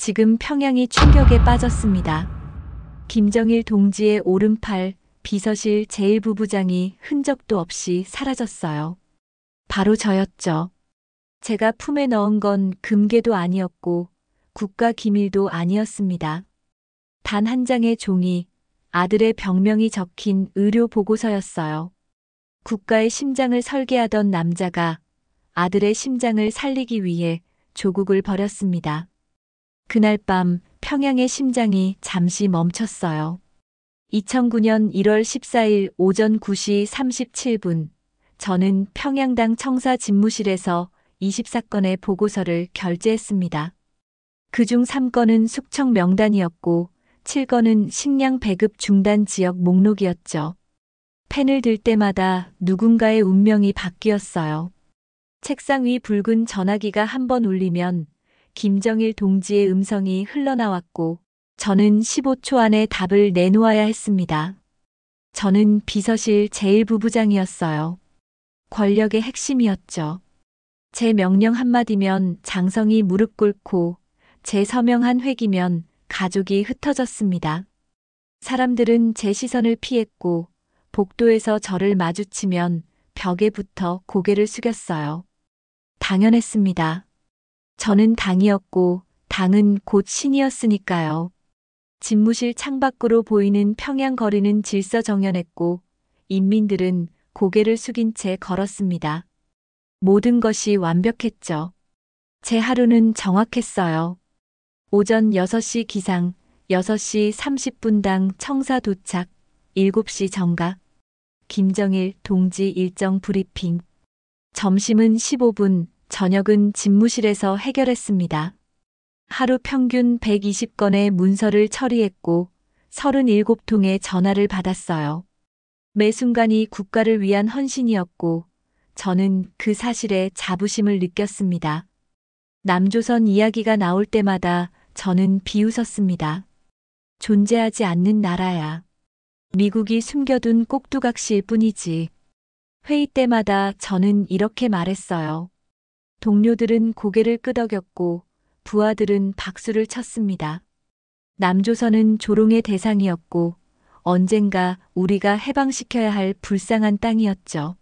지금 평양이 충격에 빠졌습니다. 김정일 동지의 오른팔 비서실 제1부부장이 흔적도 없이 사라졌어요. 바로 저였죠. 제가 품에 넣은 건 금괴도 아니었고 국가 기밀도 아니었습니다. 단 한 장의 종이, 아들의 병명이 적힌 의료 보고서였어요. 국가의 심장을 설계하던 남자가 아들의 심장을 살리기 위해 조국을 버렸습니다. 그날 밤 평양의 심장이 잠시 멈췄어요. 2009년 1월 14일 오전 9시 37분, 저는 평양당 청사 집무실에서 24건의 보고서를 결제했습니다. 그중 3건은 숙청 명단이었고 7건은 식량 배급 중단 지역 목록이었죠. 펜을 들 때마다 누군가의 운명이 바뀌었어요. 책상 위 붉은 전화기가 한 번 울리면 김정일 동지의 음성이 흘러나왔고 저는 15초 안에 답을 내놓아야 했습니다. 저는 비서실 제1부부장이었어요. 권력의 핵심이었죠. 제 명령 한마디면 장성이 무릎 꿇고 제 서명 한 획이면 가족이 흩어졌습니다. 사람들은 제 시선을 피했고 복도에서 저를 마주치면 벽에 붙어 고개를 숙였어요. 당연했습니다. 저는 당이었고 당은 곧 신이었으니까요. 집무실 창밖으로 보이는 평양 거리는 질서정연했고 인민들은 고개를 숙인 채 걸었습니다. 모든 것이 완벽했죠. 제 하루는 정확했어요. 오전 6시 기상, 6시 30분당 청사 도착, 7시 정각. 김정일 동지 일정 브리핑. 점심은 15분, 저녁은 집무실에서 해결했습니다. 하루 평균 120건의 문서를 처리했고 37통의 전화를 받았어요. 매 순간이 국가를 위한 헌신이었고 저는 그 사실에 자부심을 느꼈습니다. 남조선 이야기가 나올 때마다 저는 비웃었습니다. 존재하지 않는 나라야. 미국이 숨겨둔 꼭두각시일 뿐이지. 회의 때마다 저는 이렇게 말했어요. 동료들은 고개를 끄덕였고 부하들은 박수를 쳤습니다. 남조선은 조롱의 대상이었고 언젠가 우리가 해방시켜야 할 불쌍한 땅이었죠.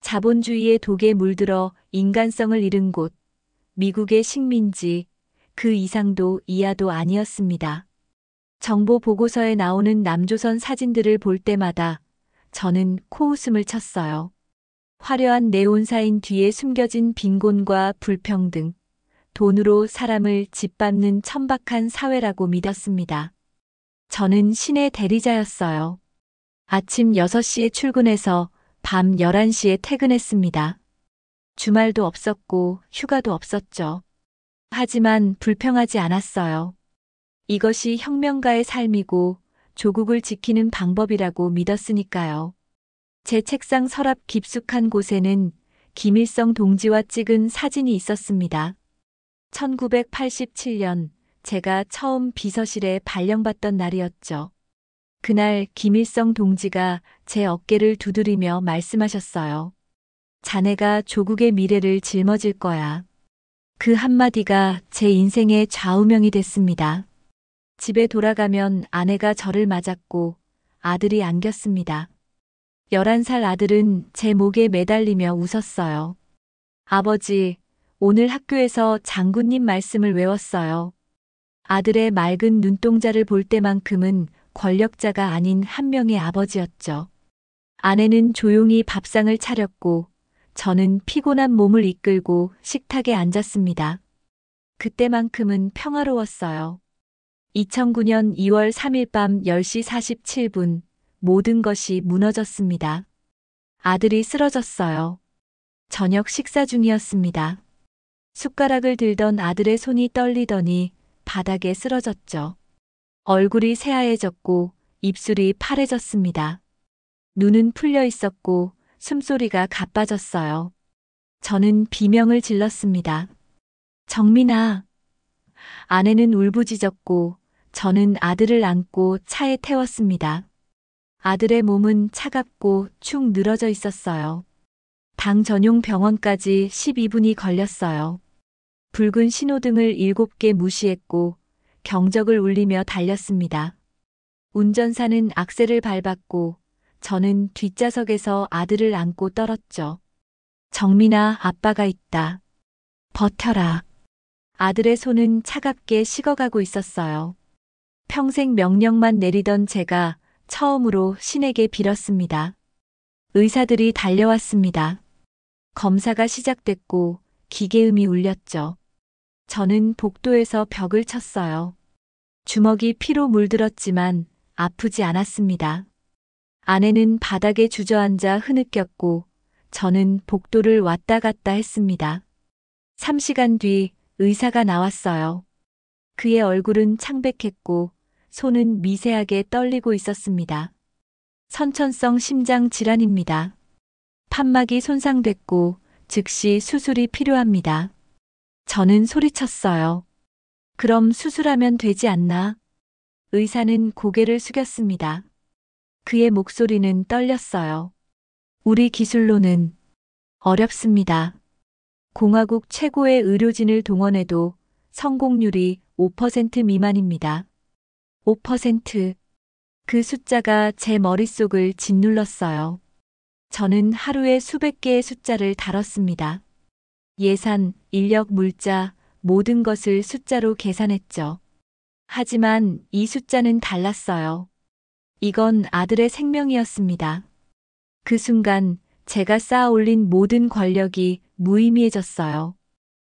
자본주의의 독에 물들어 인간성을 잃은 곳, 미국의 식민지, 그 이상도 이하도 아니었습니다. 정보 보고서에 나오는 남조선 사진들을 볼 때마다 저는 코웃음을 쳤어요. 화려한 네온사인 뒤에 숨겨진 빈곤과 불평등, 돈으로 사람을 짓밟는 천박한 사회라고 믿었습니다. 저는 신의 대리자였어요. 아침 6시에 출근해서 밤 11시에 퇴근했습니다. 주말도 없었고 휴가도 없었죠. 하지만 불평하지 않았어요. 이것이 혁명가의 삶이고 조국을 지키는 방법이라고 믿었으니까요. 제 책상 서랍 깊숙한 곳에는 김일성 동지와 찍은 사진이 있었습니다. 1987년 제가 처음 비서실에 발령받던 날이었죠. 그날 김일성 동지가 제 어깨를 두드리며 말씀하셨어요. 자네가 조국의 미래를 짊어질 거야. 그 한마디가 제 인생의 좌우명이 됐습니다. 집에 돌아가면 아내가 저를 맞았고 아들이 안겼습니다. 11살 아들은 제 목에 매달리며 웃었어요. 아버지, 오늘 학교에서 장군님 말씀을 외웠어요. 아들의 맑은 눈동자를 볼 때만큼은 권력자가 아닌 한 명의 아버지였죠. 아내는 조용히 밥상을 차렸고 저는 피곤한 몸을 이끌고 식탁에 앉았습니다. 그때만큼은 평화로웠어요. 2009년 2월 3일 밤 10시 47분 모든 것이 무너졌습니다. 아들이 쓰러졌어요. 저녁 식사 중이었습니다. 숟가락을 들던 아들의 손이 떨리더니 바닥에 쓰러졌죠. 얼굴이 새하얘졌고 입술이 파래졌습니다. 눈은 풀려 있었고 숨소리가 가빠졌어요. 저는 비명을 질렀습니다. 정민아. 아내는 울부짖었고 저는 아들을 안고 차에 태웠습니다. 아들의 몸은 차갑고 축 늘어져 있었어요. 당 전용 병원까지 12분이 걸렸어요. 붉은 신호등을 7개 무시했고 경적을 울리며 달렸습니다. 운전사는 악셀을 밟았고 저는 뒷좌석에서 아들을 안고 떨었죠. 정민아, 아빠가 있다. 버텨라. 아들의 손은 차갑게 식어가고 있었어요. 평생 명령만 내리던 제가 처음으로 신에게 빌었습니다. 의사들이 달려왔습니다. 검사가 시작됐고 기계음이 울렸죠. 저는 복도에서 벽을 쳤어요. 주먹이 피로 물들었지만 아프지 않았습니다. 아내는 바닥에 주저앉아 흐느꼈고 저는 복도를 왔다 갔다 했습니다. 3시간 뒤 의사가 나왔어요. 그의 얼굴은 창백했고 손은 미세하게 떨리고 있었습니다. 선천성 심장 질환입니다. 판막이 손상됐고 즉시 수술이 필요합니다. 저는 소리쳤어요. 그럼 수술하면 되지 않나? 의사는 고개를 숙였습니다. 그의 목소리는 떨렸어요. 우리 기술로는 어렵습니다. 공화국 최고의 의료진을 동원해도 성공률이 5% 미만입니다. 5%. 그 숫자가 제 머릿속을 짓눌렀어요. 저는 하루에 수백 개의 숫자를 다뤘습니다. 예산, 인력, 물자, 모든 것을 숫자로 계산했죠. 하지만 이 숫자는 달랐어요. 이건 아들의 생명이었습니다. 그 순간 제가 쌓아 올린 모든 권력이 무의미해졌어요.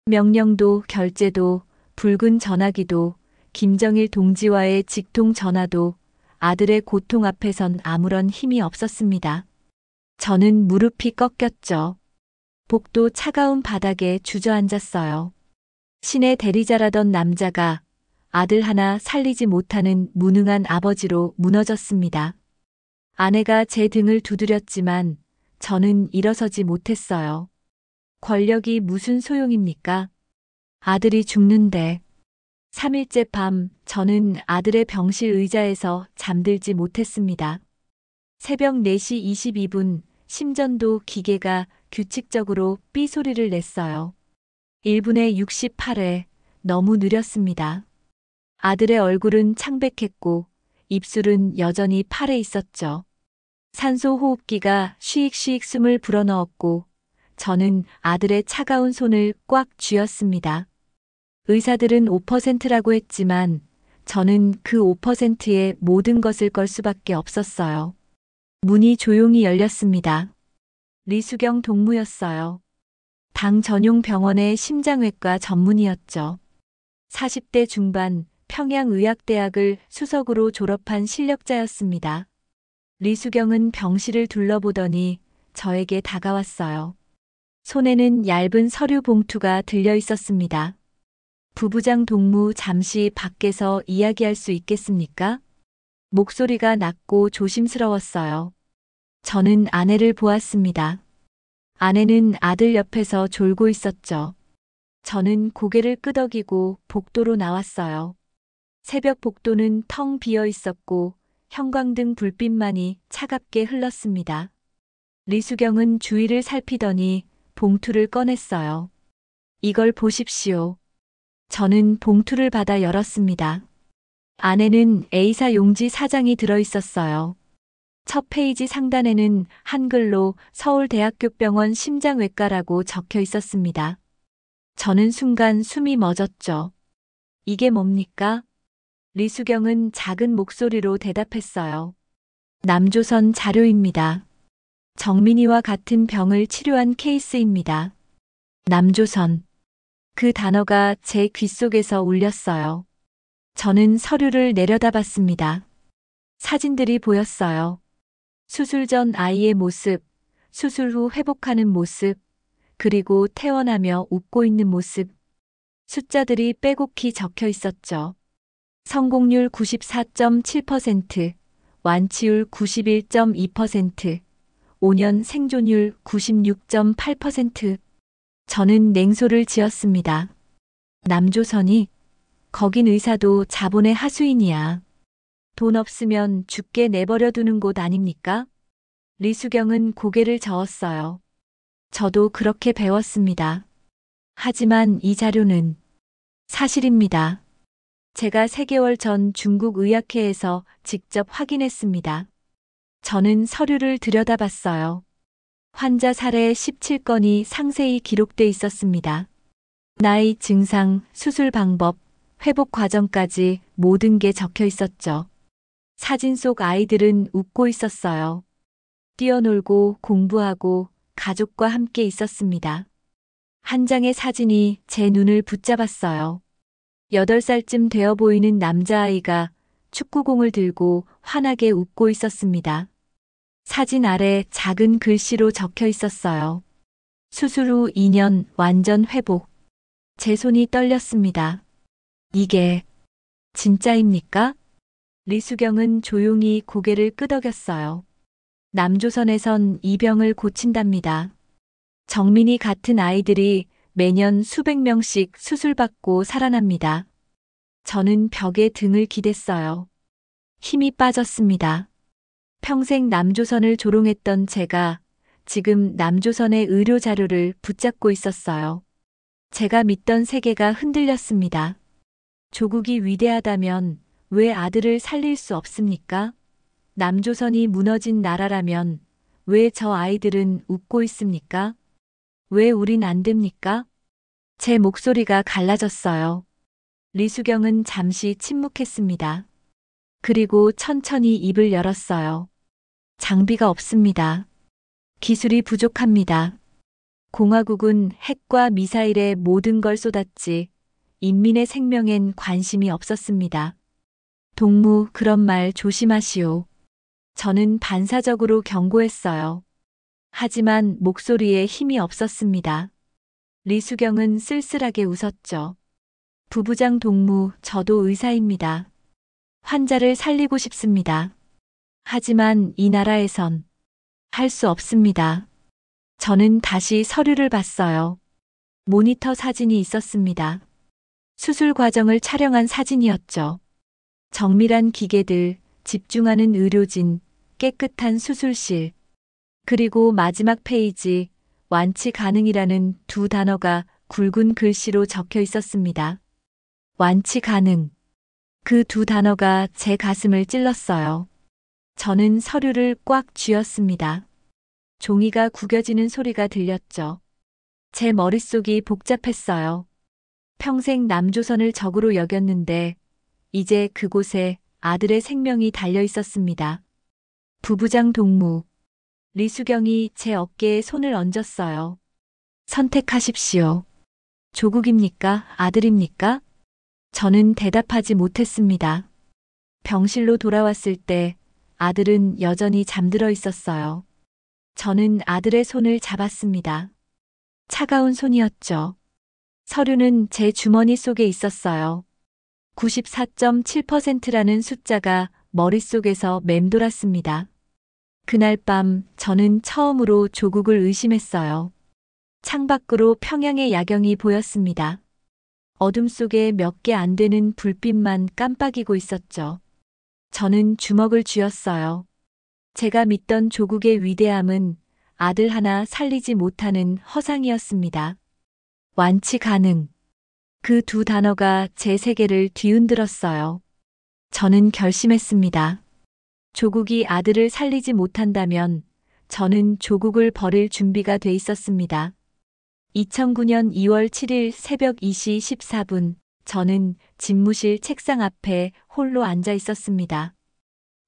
명령도 결제도 붉은 전화기도 김정일 동지와의 직통 전화도 아들의 고통 앞에선 아무런 힘이 없었습니다. 저는 무릎이 꺾였죠. 복도 차가운 바닥에 주저앉았어요. 신의 대리자라던 남자가 아들 하나 살리지 못하는 무능한 아버지로 무너졌습니다. 아내가 제 등을 두드렸지만 저는 일어서지 못했어요. 권력이 무슨 소용입니까? 아들이 죽는데. 3일째 밤 저는 아들의 병실 의자에서 잠들지 못했습니다. 새벽 4시 22분 심전도 기계가 규칙적으로 삐 소리를 냈어요. 1분에 68회, 너무 느렸습니다. 아들의 얼굴은 창백했고 입술은 여전히 파래 있었죠. 산소 호흡기가 쉬익쉬익 숨을 불어넣었고 저는 아들의 차가운 손을 꽉 쥐었습니다. 의사들은 5%라고 했지만 저는 그 5%의 모든 것을 걸 수밖에 없었어요. 문이 조용히 열렸습니다. 리수경 동무였어요. 당 전용 병원의 심장외과 전문의였죠. 40대 중반 평양의학대학을 수석으로 졸업한 실력자였습니다. 리수경은 병실을 둘러보더니 저에게 다가왔어요. 손에는 얇은 서류 봉투가 들려 있었습니다. 부부장 동무, 잠시 밖에서 이야기할 수 있겠습니까? 목소리가 낮고 조심스러웠어요. 저는 아내를 보았습니다. 아내는 아들 옆에서 졸고 있었죠. 저는 고개를 끄덕이고 복도로 나왔어요. 새벽 복도는 텅 비어 있었고 형광등 불빛만이 차갑게 흘렀습니다. 리수경은 주위를 살피더니 봉투를 꺼냈어요. 이걸 보십시오. 저는 봉투를 받아 열었습니다. 안에는 A사 용지 4장이 들어 있었어요. 첫 페이지 상단에는 한글로 서울대학교병원 심장외과라고 적혀 있었습니다. 저는 순간 숨이 멎었죠. 이게 뭡니까? 리수경은 작은 목소리로 대답했어요. 남조선 자료입니다. 정민이와 같은 병을 치료한 케이스입니다. 남조선. 그 단어가 제 귓속에서 울렸어요. 저는 서류를 내려다봤습니다. 사진들이 보였어요. 수술 전 아이의 모습, 수술 후 회복하는 모습, 그리고 퇴원하며 웃고 있는 모습. 숫자들이 빼곡히 적혀 있었죠. 성공률 94.7%, 완치율 91.2%, 5년 생존율 96.8%. 저는 냉소를 지었습니다. 남조선이? 거긴 의사도 자본의 하수인이야. 돈 없으면 죽게 내버려 두는 곳 아닙니까? 리수경은 고개를 저었어요. 저도 그렇게 배웠습니다. 하지만 이 자료는 사실입니다. 제가 3개월 전 중국 의학회에서 직접 확인했습니다. 저는 서류를 들여다봤어요. 환자 사례 17건이 상세히 기록돼 있었습니다. 나이, 증상, 수술 방법, 회복 과정까지 모든 게 적혀 있었죠. 사진 속 아이들은 웃고 있었어요. 뛰어놀고 공부하고 가족과 함께 있었습니다. 한 장의 사진이 제 눈을 붙잡았어요. 8살쯤 되어 보이는 남자아이가 축구공을 들고 환하게 웃고 있었습니다. 사진 아래 작은 글씨로 적혀 있었어요. 수술 후 2년 완전 회복. 제 손이 떨렸습니다. 이게 진짜입니까? 리수경은 조용히 고개를 끄덕였어요. 남조선에선 이 병을 고친답니다. 정민이 같은 아이들이 매년 수백 명씩 수술받고 살아납니다. 저는 벽에 등을 기댔어요. 힘이 빠졌습니다. 평생 남조선을 조롱했던 제가 지금 남조선의 의료 자료를 붙잡고 있었어요. 제가 믿던 세계가 흔들렸습니다. 조국이 위대하다면 왜 아들을 살릴 수 없습니까? 남조선이 무너진 나라라면 왜 저 아이들은 웃고 있습니까? 왜 우린 안 됩니까? 제 목소리가 갈라졌어요. 리수경은 잠시 침묵했습니다. 그리고 천천히 입을 열었어요. 장비가 없습니다. 기술이 부족합니다. 공화국은 핵과 미사일에 모든 걸 쏟았지 인민의 생명엔 관심이 없었습니다. 동무, 그런 말 조심하시오. 저는 반사적으로 경고했어요. 하지만 목소리에 힘이 없었습니다. 리수경은 쓸쓸하게 웃었죠. 부부장 동무, 저도 의사입니다. 환자를 살리고 싶습니다. 하지만 이 나라에선 할 수 없습니다. 저는 다시 서류를 봤어요. 모니터 사진이 있었습니다. 수술 과정을 촬영한 사진이었죠. 정밀한 기계들, 집중하는 의료진, 깨끗한 수술실. 그리고 마지막 페이지, 완치 가능이라는 2단어가 굵은 글씨로 적혀 있었습니다. 완치 가능. 그 2단어가 제 가슴을 찔렀어요. 저는 서류를 꽉 쥐었습니다. 종이가 구겨지는 소리가 들렸죠. 제 머릿속이 복잡했어요. 평생 남조선을 적으로 여겼는데 이제 그곳에 아들의 생명이 달려 있었습니다. 부부장 동무. 리수경이 제 어깨에 손을 얹었어요. 선택하십시오. 조국입니까? 아들입니까? 저는 대답하지 못했습니다. 병실로 돌아왔을 때 아들은 여전히 잠들어 있었어요. 저는 아들의 손을 잡았습니다. 차가운 손이었죠. 서류는 제 주머니 속에 있었어요. 94.7%라는 숫자가 머릿속에서 맴돌았습니다. 그날 밤 저는 처음으로 조국을 의심했어요. 창밖으로 평양의 야경이 보였습니다. 어둠 속에 몇 개 안 되는 불빛만 깜빡이고 있었죠. 저는 주먹을 쥐었어요. 제가 믿던 조국의 위대함은 아들 하나 살리지 못하는 허상이었습니다. 완치 가능. 그 2단어가 제 세계를 뒤흔들었어요. 저는 결심했습니다. 조국이 아들을 살리지 못한다면 저는 조국을 버릴 준비가 돼 있었습니다. 2009년 2월 7일 새벽 2시 14분, 저는 집무실 책상 앞에 홀로 앉아 있었습니다.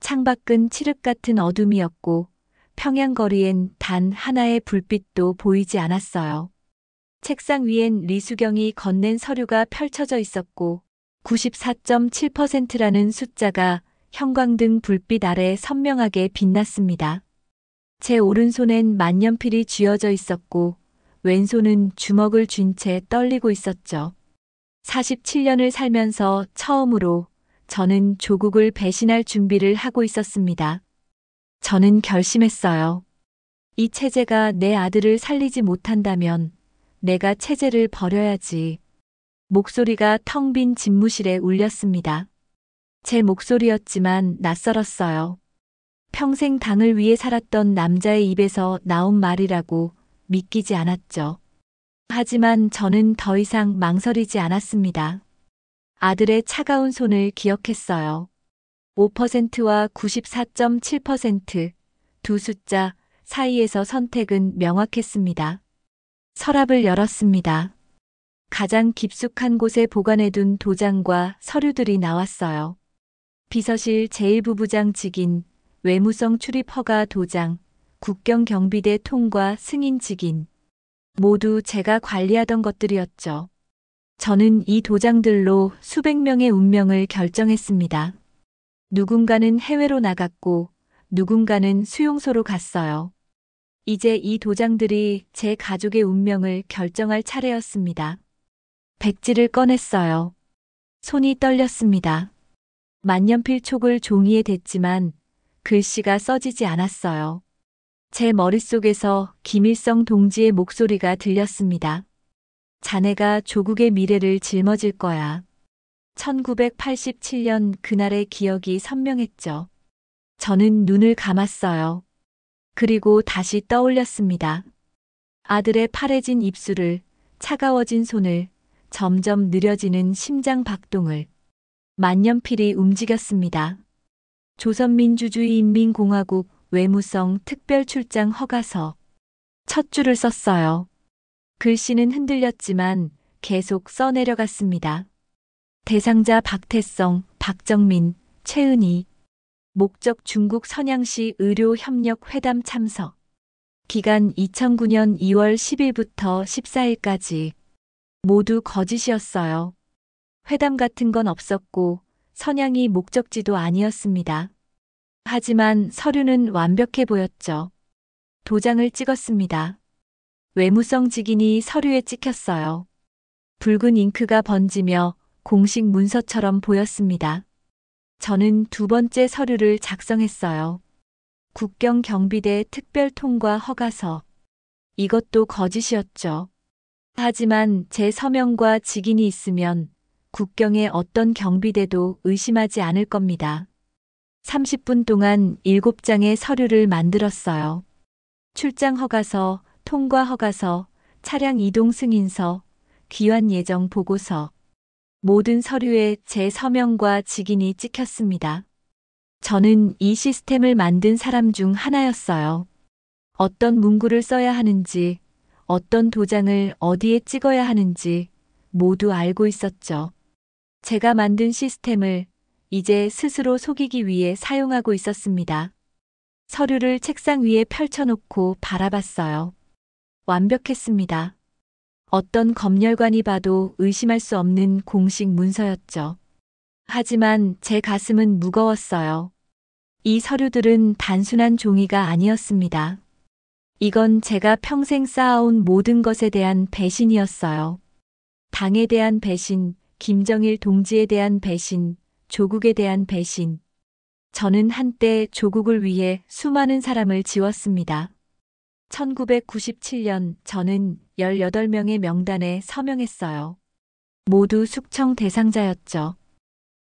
창밖은 칠흑 같은 어둠이었고 평양 거리엔 단 하나의 불빛도 보이지 않았어요. 책상 위엔 리수경이 건넨 서류가 펼쳐져 있었고 94.7%라는 숫자가 형광등 불빛 아래 선명하게 빛났습니다. 제 오른손엔 만년필이 쥐어져 있었고 왼손은 주먹을 쥔 채 떨리고 있었죠. 47년을 살면서 처음으로 저는 조국을 배신할 준비를 하고 있었습니다. 저는 결심했어요. 이 체제가 내 아들을 살리지 못한다면 내가 체제를 버려야지. 목소리가 텅 빈 집무실에 울렸습니다. 제 목소리였지만 낯설었어요. 평생 당을 위해 살았던 남자의 입에서 나온 말이라고 믿기지 않았죠. 하지만 저는 더 이상 망설이지 않았습니다. 아들의 차가운 손을 기억했어요. 5%와 94.7%, 두 숫자 사이에서 선택은 명확했습니다. 서랍을 열었습니다. 가장 깊숙한 곳에 보관해둔 도장과 서류들이 나왔어요. 비서실 제1부부장 직인, 외무성 출입 허가 도장, 국경경비대 통과 승인 직인. 모두 제가 관리하던 것들이었죠. 저는 이 도장들로 수백 명의 운명을 결정했습니다. 누군가는 해외로 나갔고 누군가는 수용소로 갔어요. 이제 이 도장들이 제 가족의 운명을 결정할 차례였습니다. 백지를 꺼냈어요. 손이 떨렸습니다. 만년필 촉을 종이에 댔지만 글씨가 써지지 않았어요. 제 머릿속에서 김일성 동지의 목소리가 들렸습니다. 자네가 조국의 미래를 짊어질 거야. 1987년 그날의 기억이 선명했죠. 저는 눈을 감았어요. 그리고 다시 떠올렸습니다. 아들의 파래진 입술을, 차가워진 손을, 점점 느려지는 심장 박동을. 만년필이 움직였습니다. 조선민주주의인민공화국 외무성 특별출장 허가서. 첫 줄을 썼어요. 글씨는 흔들렸지만 계속 써내려갔습니다. 대상자 박태성, 박정민, 최은희. 목적 중국 선양시 의료협력 회담 참석. 기간 2009년 2월 10일부터 14일까지. 모두 거짓이었어요. 회담 같은 건 없었고 선양이 목적지도 아니었습니다. 하지만 서류는 완벽해 보였죠. 도장을 찍었습니다. 외무성 직인이 서류에 찍혔어요. 붉은 잉크가 번지며 공식 문서처럼 보였습니다. 저는 두 번째 서류를 작성했어요. 국경경비대 특별통과 허가서. 이것도 거짓이었죠. 하지만 제 서명과 직인이 있으면 국경의 어떤 경비대도 의심하지 않을 겁니다. 30분 동안 7장의 서류를 만들었어요. 출장 허가서, 통과 허가서, 차량 이동 승인서, 귀환 예정 보고서. 모든 서류에 제 서명과 직인이 찍혔습니다. 저는 이 시스템을 만든 사람 중 하나였어요. 어떤 문구를 써야 하는지, 어떤 도장을 어디에 찍어야 하는지 모두 알고 있었죠. 제가 만든 시스템을 이제 스스로 속이기 위해 사용하고 있었습니다. 서류를 책상 위에 펼쳐놓고 바라봤어요. 완벽했습니다. 어떤 검열관이 봐도 의심할 수 없는 공식 문서였죠. 하지만 제 가슴은 무거웠어요. 이 서류들은 단순한 종이가 아니었습니다. 이건 제가 평생 쌓아온 모든 것에 대한 배신이었어요. 당에 대한 배신, 김정일 동지에 대한 배신, 조국에 대한 배신. 저는 한때 조국을 위해 수많은 사람을 지웠습니다. 1997년 저는 18명의 명단에 서명했어요. 모두 숙청 대상자였죠.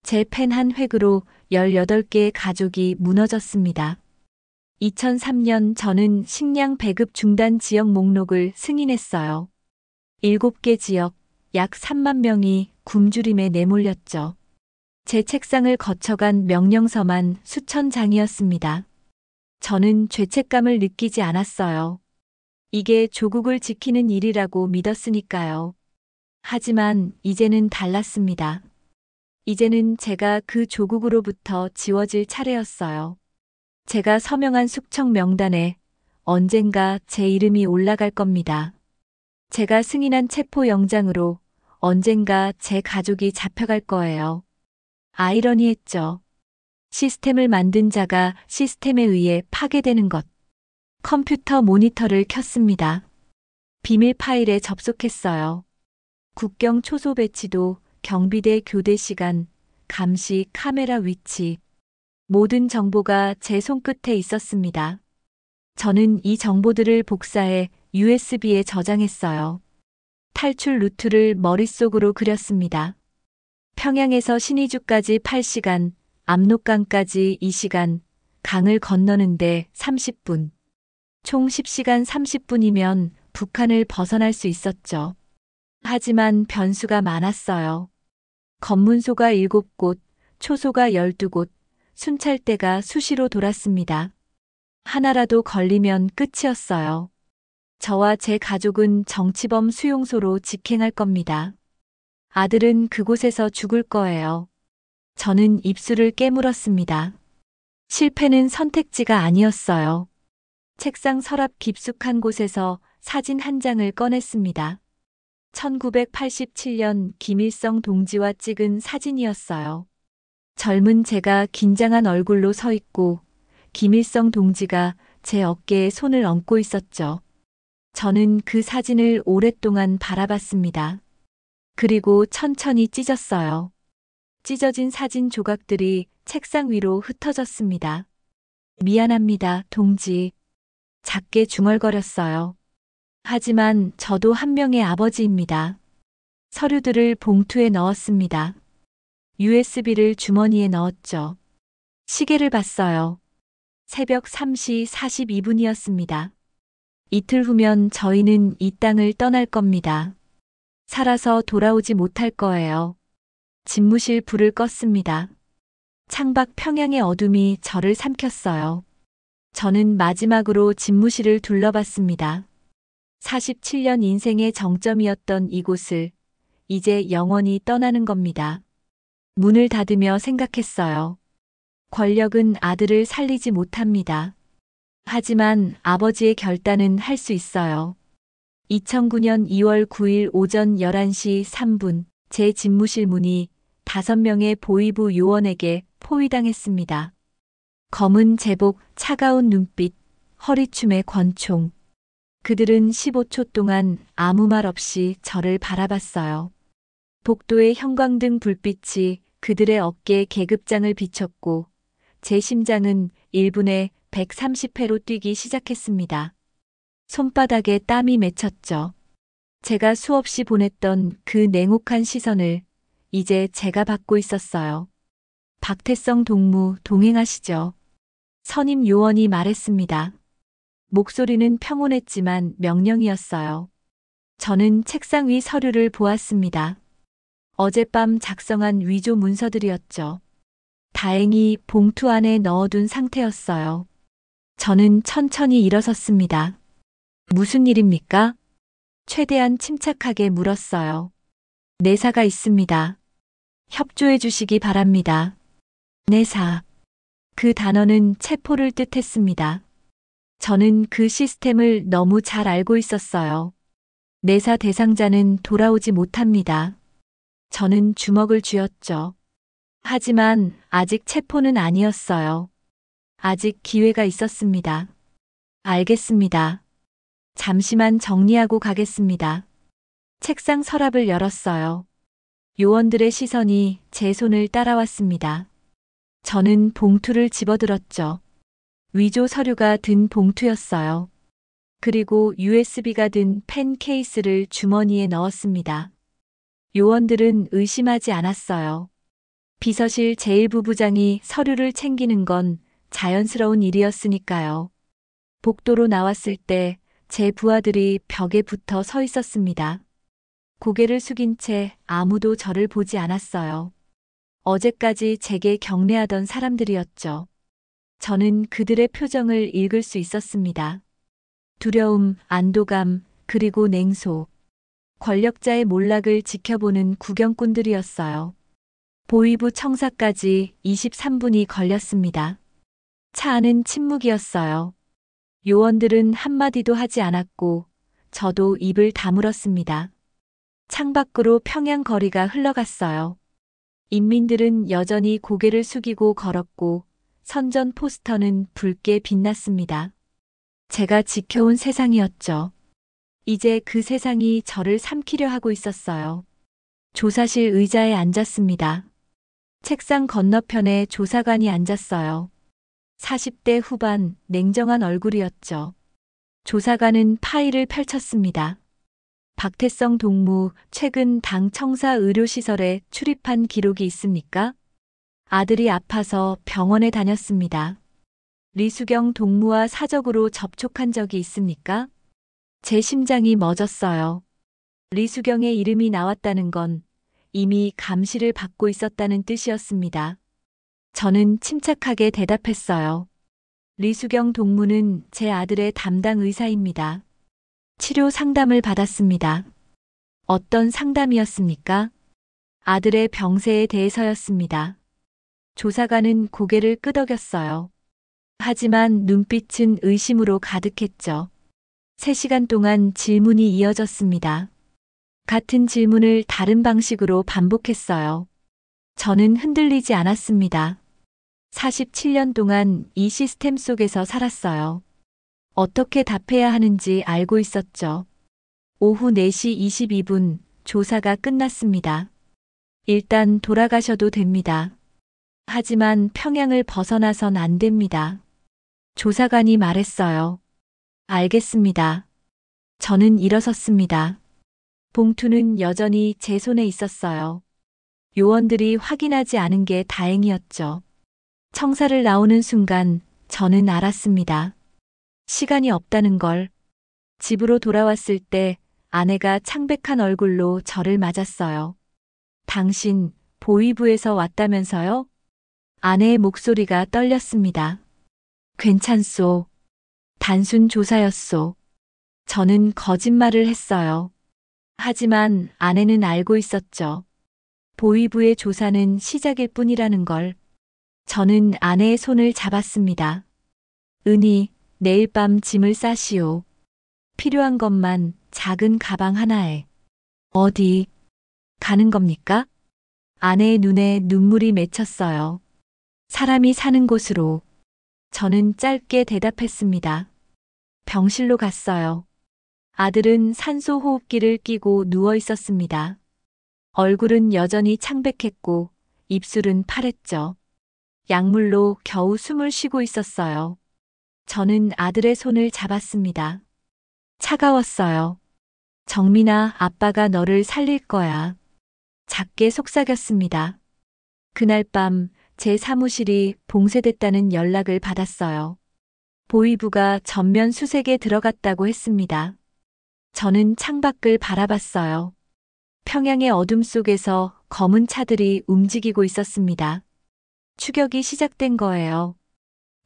제 펜 한 획으로 18개의 가족이 무너졌습니다. 2003년 저는 식량 배급 중단 지역 목록을 승인했어요. 7개 지역, 약 3만 명이 굶주림에 내몰렸죠. 제 책상을 거쳐간 명령서만 수천 장이었습니다. 저는 죄책감을 느끼지 않았어요. 이게 조국을 지키는 일이라고 믿었으니까요. 하지만 이제는 달랐습니다. 이제는 제가 그 조국으로부터 지워질 차례였어요. 제가 서명한 숙청 명단에 언젠가 제 이름이 올라갈 겁니다. 제가 승인한 체포 영장으로 언젠가 제 가족이 잡혀갈 거예요. 아이러니했죠. 시스템을 만든 자가 시스템에 의해 파괴되는 것. 컴퓨터 모니터를 켰습니다. 비밀 파일에 접속했어요. 국경 초소 배치도, 경비대 교대 시간, 감시 카메라 위치. 모든 정보가 제 손끝에 있었습니다. 저는 이 정보들을 복사해 USB에 저장했어요. 탈출 루트를 머릿속으로 그렸습니다. 평양에서 신의주까지 8시간, 압록강까지 2시간, 강을 건너는데 30분. 총 10시간 30분이면 북한을 벗어날 수 있었죠. 하지만 변수가 많았어요. 검문소가 7곳, 초소가 12곳, 순찰대가 수시로 돌았습니다. 하나라도 걸리면 끝이었어요. 저와 제 가족은 정치범 수용소로 직행할 겁니다. 아들은 그곳에서 죽을 거예요. 저는 입술을 깨물었습니다. 실패는 선택지가 아니었어요. 책상 서랍 깊숙한 곳에서 사진 한 장을 꺼냈습니다. 1987년 김일성 동지와 찍은 사진이었어요. 젊은 제가 긴장한 얼굴로 서 있고 김일성 동지가 제 어깨에 손을 얹고 있었죠. 저는 그 사진을 오랫동안 바라봤습니다. 그리고 천천히 찢었어요. 찢어진 사진 조각들이 책상 위로 흩어졌습니다. 미안합니다, 동지. 작게 중얼거렸어요. 하지만 저도 한 명의 아버지입니다. 서류들을 봉투에 넣었습니다. USB를 주머니에 넣었죠. 시계를 봤어요. 새벽 3시 42분이었습니다. 이틀 후면 저희는 이 땅을 떠날 겁니다. 살아서 돌아오지 못할 거예요. 집무실 불을 껐습니다. 창밖 평양의 어둠이 저를 삼켰어요. 저는 마지막으로 집무실을 둘러봤습니다. 47년 인생의 정점이었던 이곳을 이제 영원히 떠나는 겁니다. 문을 닫으며 생각했어요. 권력은 아들을 살리지 못합니다. 하지만 아버지의 결단은 할 수 있어요. 2009년 2월 9일 오전 11시 3분 제 집무실 문이 5명의 보위부 요원에게 포위당했습니다. 검은 제복, 차가운 눈빛, 허리춤에 권총. 그들은 15초 동안 아무 말 없이 저를 바라봤어요. 복도의 형광등 불빛이 그들의 어깨에 계급장을 비췄고 제 심장은 1분에 130회로 뛰기 시작했습니다. 손바닥에 땀이 맺혔죠. 제가 수없이 보냈던 그 냉혹한 시선을 이제 제가 받고 있었어요. 박태성 동무 동행하시죠. 선임 요원이 말했습니다. 목소리는 평온했지만 명령이었어요. 저는 책상 위 서류를 보았습니다. 어젯밤 작성한 위조 문서들이었죠. 다행히 봉투 안에 넣어둔 상태였어요. 저는 천천히 일어섰습니다. 무슨 일입니까? 최대한 침착하게 물었어요. 내사가 있습니다. 협조해 주시기 바랍니다. 내사. 그 단어는 체포를 뜻했습니다. 저는 그 시스템을 너무 잘 알고 있었어요. 내사 대상자는 돌아오지 못합니다. 저는 주먹을 쥐었죠. 하지만 아직 체포는 아니었어요. 아직 기회가 있었습니다. 알겠습니다. 잠시만 정리하고 가겠습니다. 책상 서랍을 열었어요. 요원들의 시선이 제 손을 따라왔습니다. 저는 봉투를 집어들었죠. 위조 서류가 든 봉투였어요. 그리고 USB가 든 펜 케이스를 주머니에 넣었습니다. 요원들은 의심하지 않았어요. 비서실 제1부부장이 서류를 챙기는 건 자연스러운 일이었으니까요. 복도로 나왔을 때 제 부하들이 벽에 붙어 서 있었습니다. 고개를 숙인 채 아무도 저를 보지 않았어요. 어제까지 제게 경례하던 사람들이었죠. 저는 그들의 표정을 읽을 수 있었습니다. 두려움, 안도감, 그리고 냉소. 권력자의 몰락을 지켜보는 구경꾼들이었어요. 보위부 청사까지 23분이 걸렸습니다. 차 안은 침묵이었어요. 요원들은 한마디도 하지 않았고 저도 입을 다물었습니다. 창밖으로 평양 거리가 흘러갔어요. 인민들은 여전히 고개를 숙이고 걸었고 선전 포스터는 붉게 빛났습니다. 제가 지켜온 세상이었죠. 이제 그 세상이 저를 삼키려 하고 있었어요. 조사실 의자에 앉았습니다. 책상 건너편에 조사관이 앉았어요. 40대 후반 냉정한 얼굴이었죠. 조사관은 파일을 펼쳤습니다. 박태성 동무 최근 당 청사 의료시설에 출입한 기록이 있습니까? 아들이 아파서 병원에 다녔습니다. 리수경 동무와 사적으로 접촉한 적이 있습니까? 제 심장이 멎었어요. 리수경의 이름이 나왔다는 건 이미 감시를 받고 있었다는 뜻이었습니다. 저는 침착하게 대답했어요. 리수경 동무는 제 아들의 담당 의사입니다. 치료 상담을 받았습니다. 어떤 상담이었습니까? 아들의 병세에 대해서였습니다. 조사관은 고개를 끄덕였어요. 하지만 눈빛은 의심으로 가득했죠. 3시간 동안 질문이 이어졌습니다. 같은 질문을 다른 방식으로 반복했어요. 저는 흔들리지 않았습니다. 47년 동안 이 시스템 속에서 살았어요. 어떻게 답해야 하는지 알고 있었죠. 오후 4시 22분 조사가 끝났습니다. 일단 돌아가셔도 됩니다. 하지만 평양을 벗어나선 안 됩니다. 조사관이 말했어요. 알겠습니다. 저는 일어섰습니다. 봉투는 여전히 제 손에 있었어요. 요원들이 확인하지 않은 게 다행이었죠. 청사를 나오는 순간 저는 알았습니다. 시간이 없다는 걸. 집으로 돌아왔을 때 아내가 창백한 얼굴로 저를 맞았어요. 당신 보위부에서 왔다면서요? 아내의 목소리가 떨렸습니다. 괜찮소. 단순 조사였소. 저는 거짓말을 했어요. 하지만 아내는 알고 있었죠. 보위부의 조사는 시작일 뿐이라는 걸. 저는 아내의 손을 잡았습니다. 은희, 내일 밤 짐을 싸시오. 필요한 것만 작은 가방 하나에. 어디 가는 겁니까? 아내의 눈에 눈물이 맺혔어요. 사람이 사는 곳으로. 저는 짧게 대답했습니다. 병실로 갔어요. 아들은 산소 호흡기를 끼고 누워 있었습니다. 얼굴은 여전히 창백했고 입술은 파랬죠. 약물로 겨우 숨을 쉬고 있었어요. 저는 아들의 손을 잡았습니다. 차가웠어요. 정민아, 아빠가 너를 살릴 거야. 작게 속삭였습니다. 그날 밤 제 사무실이 봉쇄됐다는 연락을 받았어요. 보위부가 전면 수색에 들어갔다고 했습니다. 저는 창밖을 바라봤어요. 평양의 어둠 속에서 검은 차들이 움직이고 있었습니다. 추격이 시작된 거예요.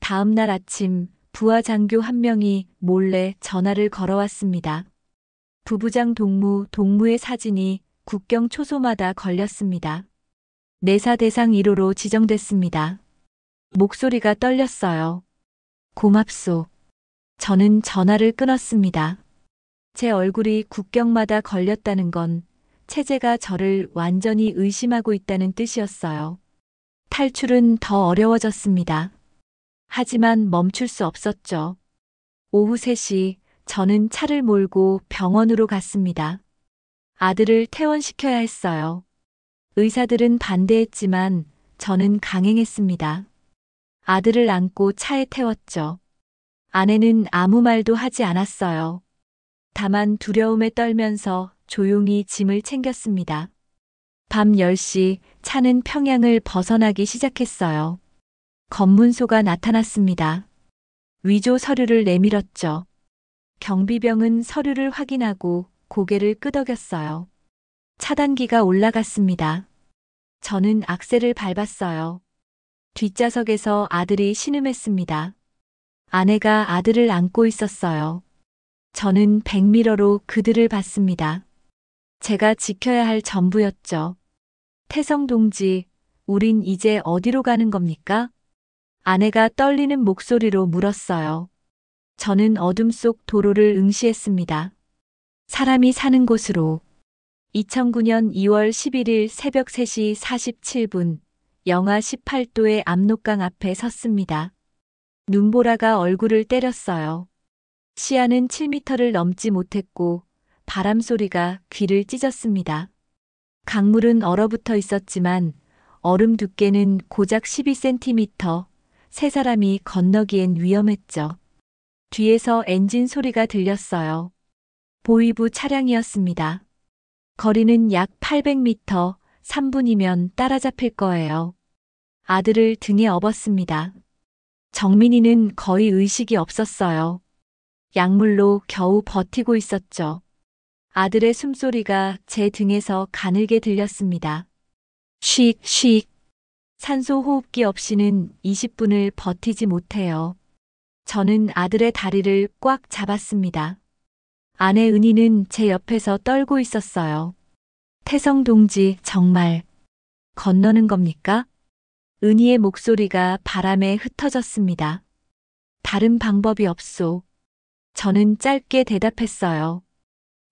다음 날 아침 부하 장교 한 명이 몰래 전화를 걸어왔습니다. 부부장 동무의 사진이 국경 초소마다 걸렸습니다. 내사 대상 1호로 지정됐습니다. 목소리가 떨렸어요. 고맙소. 저는 전화를 끊었습니다. 제 얼굴이 국경마다 걸렸다는 건 체제가 저를 완전히 의심하고 있다는 뜻이었어요. 탈출은 더 어려워졌습니다. 하지만 멈출 수 없었죠. 오후 3시 저는 차를 몰고 병원으로 갔습니다. 아들을 퇴원시켜야 했어요. 의사들은 반대했지만 저는 강행했습니다. 아들을 안고 차에 태웠죠. 아내는 아무 말도 하지 않았어요. 다만 두려움에 떨면서 조용히 짐을 챙겼습니다. 밤 10시 차는 평양을 벗어나기 시작했어요. 검문소가 나타났습니다. 위조 서류를 내밀었죠. 경비병은 서류를 확인하고 고개를 끄덕였어요. 차단기가 올라갔습니다. 저는 악셀을 밟았어요. 뒷좌석에서 아들이 신음했습니다. 아내가 아들을 안고 있었어요. 저는 백미러로 그들을 봤습니다. 제가 지켜야 할 전부였죠. 태성 동지, 우린 이제 어디로 가는 겁니까? 아내가 떨리는 목소리로 물었어요. 저는 어둠 속 도로를 응시했습니다. 사람이 사는 곳으로. 2009년 2월 11일 새벽 3시 47분, 영하 18도의 압록강 앞에 섰습니다. 눈보라가 얼굴을 때렸어요. 시야는 7m를 넘지 못했고 바람 소리가 귀를 찢었습니다. 강물은 얼어붙어 있었지만 얼음 두께는 고작 12cm, 세 사람이 건너기엔 위험했죠. 뒤에서 엔진 소리가 들렸어요. 보위부 차량이었습니다. 거리는 약 800m, 3분이면 따라잡힐 거예요. 아들을 등에 업었습니다. 정민이는 거의 의식이 없었어요. 약물로 겨우 버티고 있었죠. 아들의 숨소리가 제 등에서 가늘게 들렸습니다. 쉭, 쉭. 산소 호흡기 없이는 20분을 버티지 못해요. 저는 아들의 다리를 꽉 잡았습니다. 아내 은희는 제 옆에서 떨고 있었어요. 태성 동지, 정말 건너는 겁니까? 은희의 목소리가 바람에 흩어졌습니다. 다른 방법이 없소. 저는 짧게 대답했어요.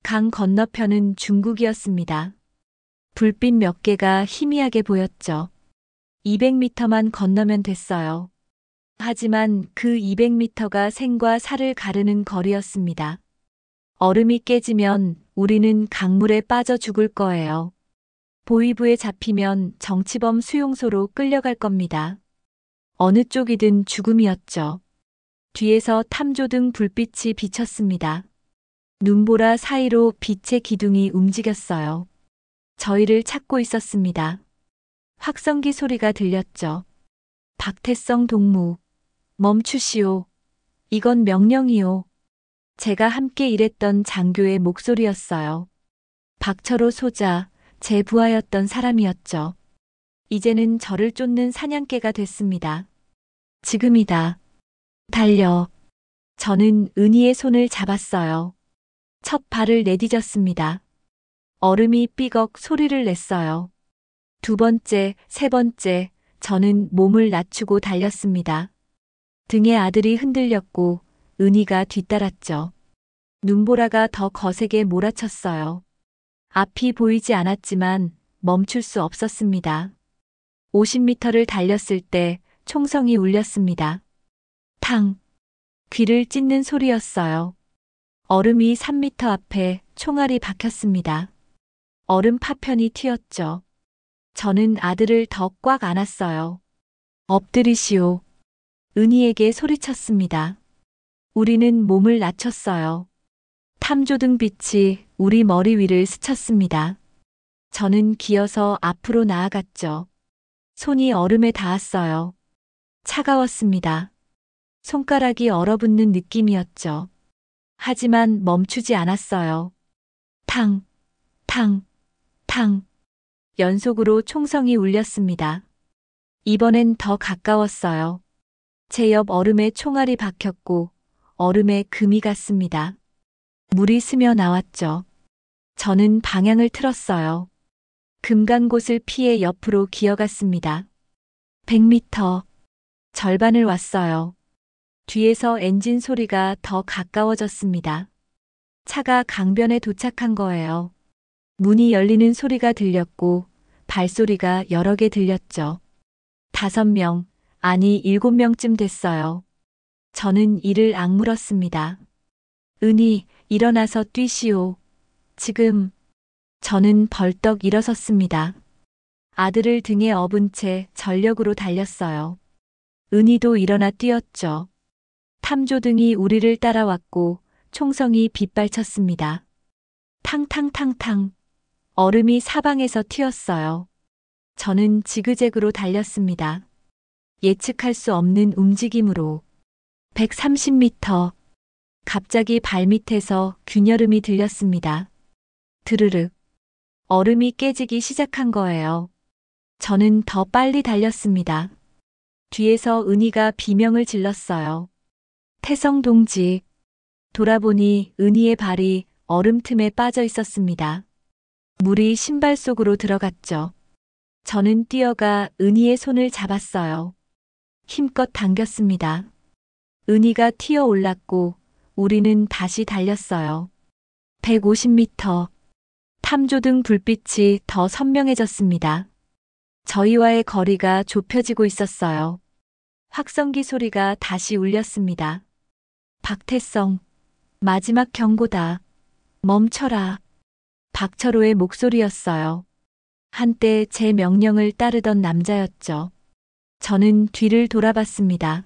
강 건너편은 중국이었습니다. 불빛 몇 개가 희미하게 보였죠. 200m만 건너면 됐어요. 하지만 그 200m가 생과 사를 가르는 거리였습니다. 얼음이 깨지면 우리는 강물에 빠져 죽을 거예요. 보위부에 잡히면 정치범 수용소로 끌려갈 겁니다. 어느 쪽이든 죽음이었죠. 뒤에서 탐조등 불빛이 비쳤습니다. 눈보라 사이로 빛의 기둥이 움직였어요. 저희를 찾고 있었습니다. 확성기 소리가 들렸죠. 박태성 동무, 멈추시오. 이건 명령이오. 제가 함께 일했던 장교의 목소리였어요. 박철호 소자, 제 부하였던 사람이었죠. 이제는 저를 쫓는 사냥개가 됐습니다. 지금이다. 달려. 저는 은희의 손을 잡았어요. 첫 발을 내디뎠습니다. 얼음이 삐걱 소리를 냈어요. 두 번째, 세 번째, 저는 몸을 낮추고 달렸습니다. 등에 아들이 흔들렸고 은희가 뒤따랐죠. 눈보라가 더 거세게 몰아쳤어요. 앞이 보이지 않았지만 멈출 수 없었습니다. 50m를 달렸을 때 총성이 울렸습니다. 탕! 귀를 찢는 소리였어요. 얼음이 3m 앞에 총알이 박혔습니다. 얼음 파편이 튀었죠. 저는 아들을 더 꽉 안았어요. 엎드리시오. 은희에게 소리쳤습니다. 우리는 몸을 낮췄어요. 탐조등 빛이 우리 머리 위를 스쳤습니다. 저는 기어서 앞으로 나아갔죠. 손이 얼음에 닿았어요. 차가웠습니다. 손가락이 얼어붙는 느낌이었죠. 하지만 멈추지 않았어요. 탕, 탕, 탕. 연속으로 총성이 울렸습니다. 이번엔 더 가까웠어요. 제 옆 얼음에 총알이 박혔고 얼음에 금이 갔습니다. 물이 스며 나왔죠. 저는 방향을 틀었어요. 금 간 곳을 피해 옆으로 기어갔습니다. 100m. 절반을 왔어요. 뒤에서 엔진 소리가 더 가까워졌습니다. 차가 강변에 도착한 거예요. 문이 열리는 소리가 들렸고 발소리가 여러 개 들렸죠. 5명, 아니 7명쯤 됐어요. 저는 이를 악물었습니다. 은희, 일어나서 뛰시오. 지금. 저는 벌떡 일어섰습니다. 아들을 등에 업은 채 전력으로 달렸어요. 은희도 일어나 뛰었죠. 탐조등이 우리를 따라왔고 총성이 빗발쳤습니다. 탕탕탕탕. 얼음이 사방에서 튀었어요. 저는 지그재그로 달렸습니다. 예측할 수 없는 움직임으로. 130m. 갑자기 발밑에서 균열음이 들렸습니다. 드르륵. 얼음이 깨지기 시작한 거예요. 저는 더 빨리 달렸습니다. 뒤에서 은희가 비명을 질렀어요. 태성 동지. 돌아보니 은희의 발이 얼음 틈에 빠져 있었습니다. 물이 신발 속으로 들어갔죠. 저는 뛰어가 은희의 손을 잡았어요. 힘껏 당겼습니다. 은희가 튀어 올랐고 우리는 다시 달렸어요. 150m. 탐조등 불빛이 더 선명해졌습니다. 저희와의 거리가 좁혀지고 있었어요. 확성기 소리가 다시 울렸습니다. 박태성, 마지막 경고다. 멈춰라. 박철호의 목소리였어요. 한때 제 명령을 따르던 남자였죠. 저는 뒤를 돌아봤습니다.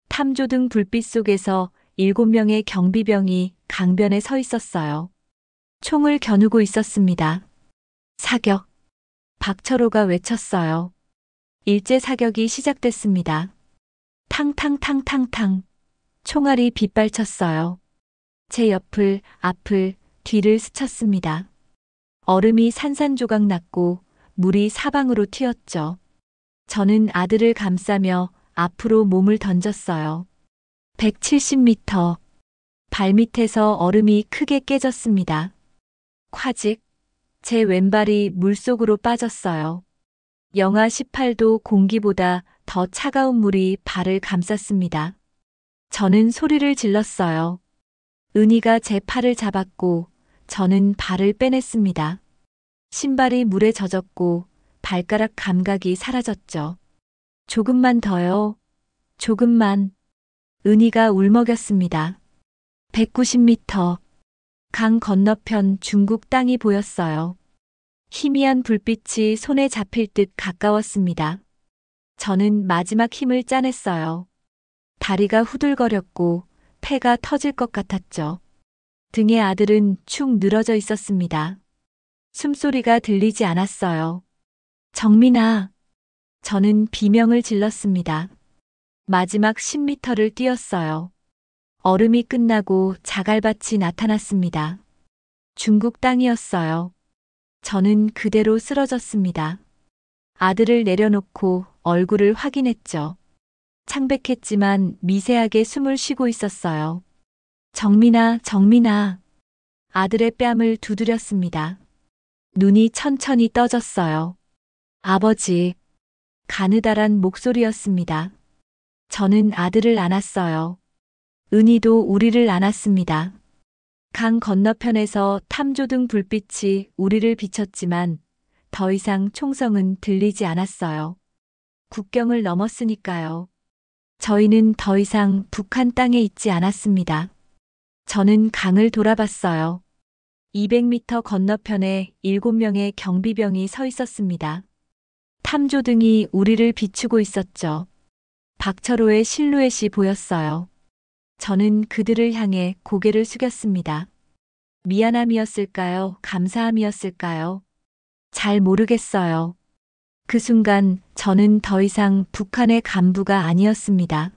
탐조등 불빛 속에서 7명의 경비병이 강변에 서 있었어요. 총을 겨누고 있었습니다. 사격. 박철호가 외쳤어요. 일제 사격이 시작됐습니다. 탕탕탕탕탕. 총알이 빗발쳤어요. 제 옆을, 앞을, 뒤를 스쳤습니다. 얼음이 산산조각 났고 물이 사방으로 튀었죠. 저는 아들을 감싸며 앞으로 몸을 던졌어요. 170m. 발밑에서 얼음이 크게 깨졌습니다. 콰직. 제 왼발이 물속으로 빠졌어요. 영하 18도 공기보다 더 차가운 물이 발을 감쌌습니다. 저는 소리를 질렀어요. 은희가 제 팔을 잡았고 저는 발을 빼냈습니다. 신발이 물에 젖었고 발가락 감각이 사라졌죠. 조금만 더요. 조금만. 은희가 울먹였습니다. 190m. 강 건너편 중국 땅이 보였어요. 희미한 불빛이 손에 잡힐 듯 가까웠습니다. 저는 마지막 힘을 짜냈어요. 다리가 후들거렸고 폐가 터질 것 같았죠. 등에 아들은 축 늘어져 있었습니다. 숨소리가 들리지 않았어요. 정민아. 저는 비명을 질렀습니다. 마지막 10m를 뛰었어요. 얼음이 끝나고 자갈밭이 나타났습니다. 중국 땅이었어요. 저는 그대로 쓰러졌습니다. 아들을 내려놓고 얼굴을 확인했죠. 창백했지만 미세하게 숨을 쉬고 있었어요. 정민아, 정민아. 아들의 뺨을 두드렸습니다. 눈이 천천히 떠졌어요. 아버지. 가느다란 목소리였습니다. 저는 아들을 안았어요. 은희도 우리를 안았습니다. 강 건너편에서 탐조등 불빛이 우리를 비췄지만 더 이상 총성은 들리지 않았어요. 국경을 넘었으니까요. 저희는 더 이상 북한 땅에 있지 않았습니다. 저는 강을 돌아봤어요. 200m 건너편에 7명의 경비병이 서 있었습니다. 탐조등이 우리를 비추고 있었죠. 박철호의 실루엣이 보였어요. 저는 그들을 향해 고개를 숙였습니다. 미안함이었을까요? 감사함이었을까요? 잘 모르겠어요. 그 순간 저는 더 이상 북한의 간부가 아니었습니다.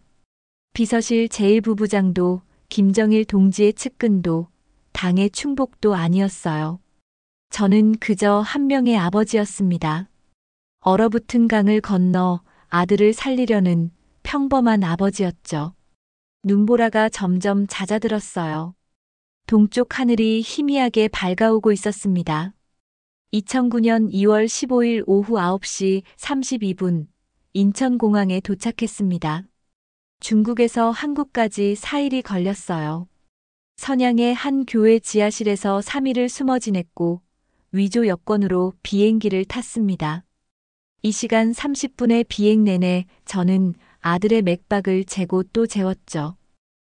비서실 제1부부장도 김정일 동지의 측근도 당의 충복도 아니었어요. 저는 그저 한 명의 아버지였습니다. 얼어붙은 강을 건너 아들을 살리려는 평범한 아버지였죠. 눈보라가 점점 잦아들었어요. 동쪽 하늘이 희미하게 밝아오고 있었습니다. 2009년 2월 15일 오후 9시 32분 인천공항에 도착했습니다. 중국에서 한국까지 4일이 걸렸어요. 선양의 한 교회 지하실에서 3일을 숨어 지냈고 위조 여권으로 비행기를 탔습니다. 이 시간 30분의 비행 내내 저는 아들의 맥박을 재고 또 재웠죠.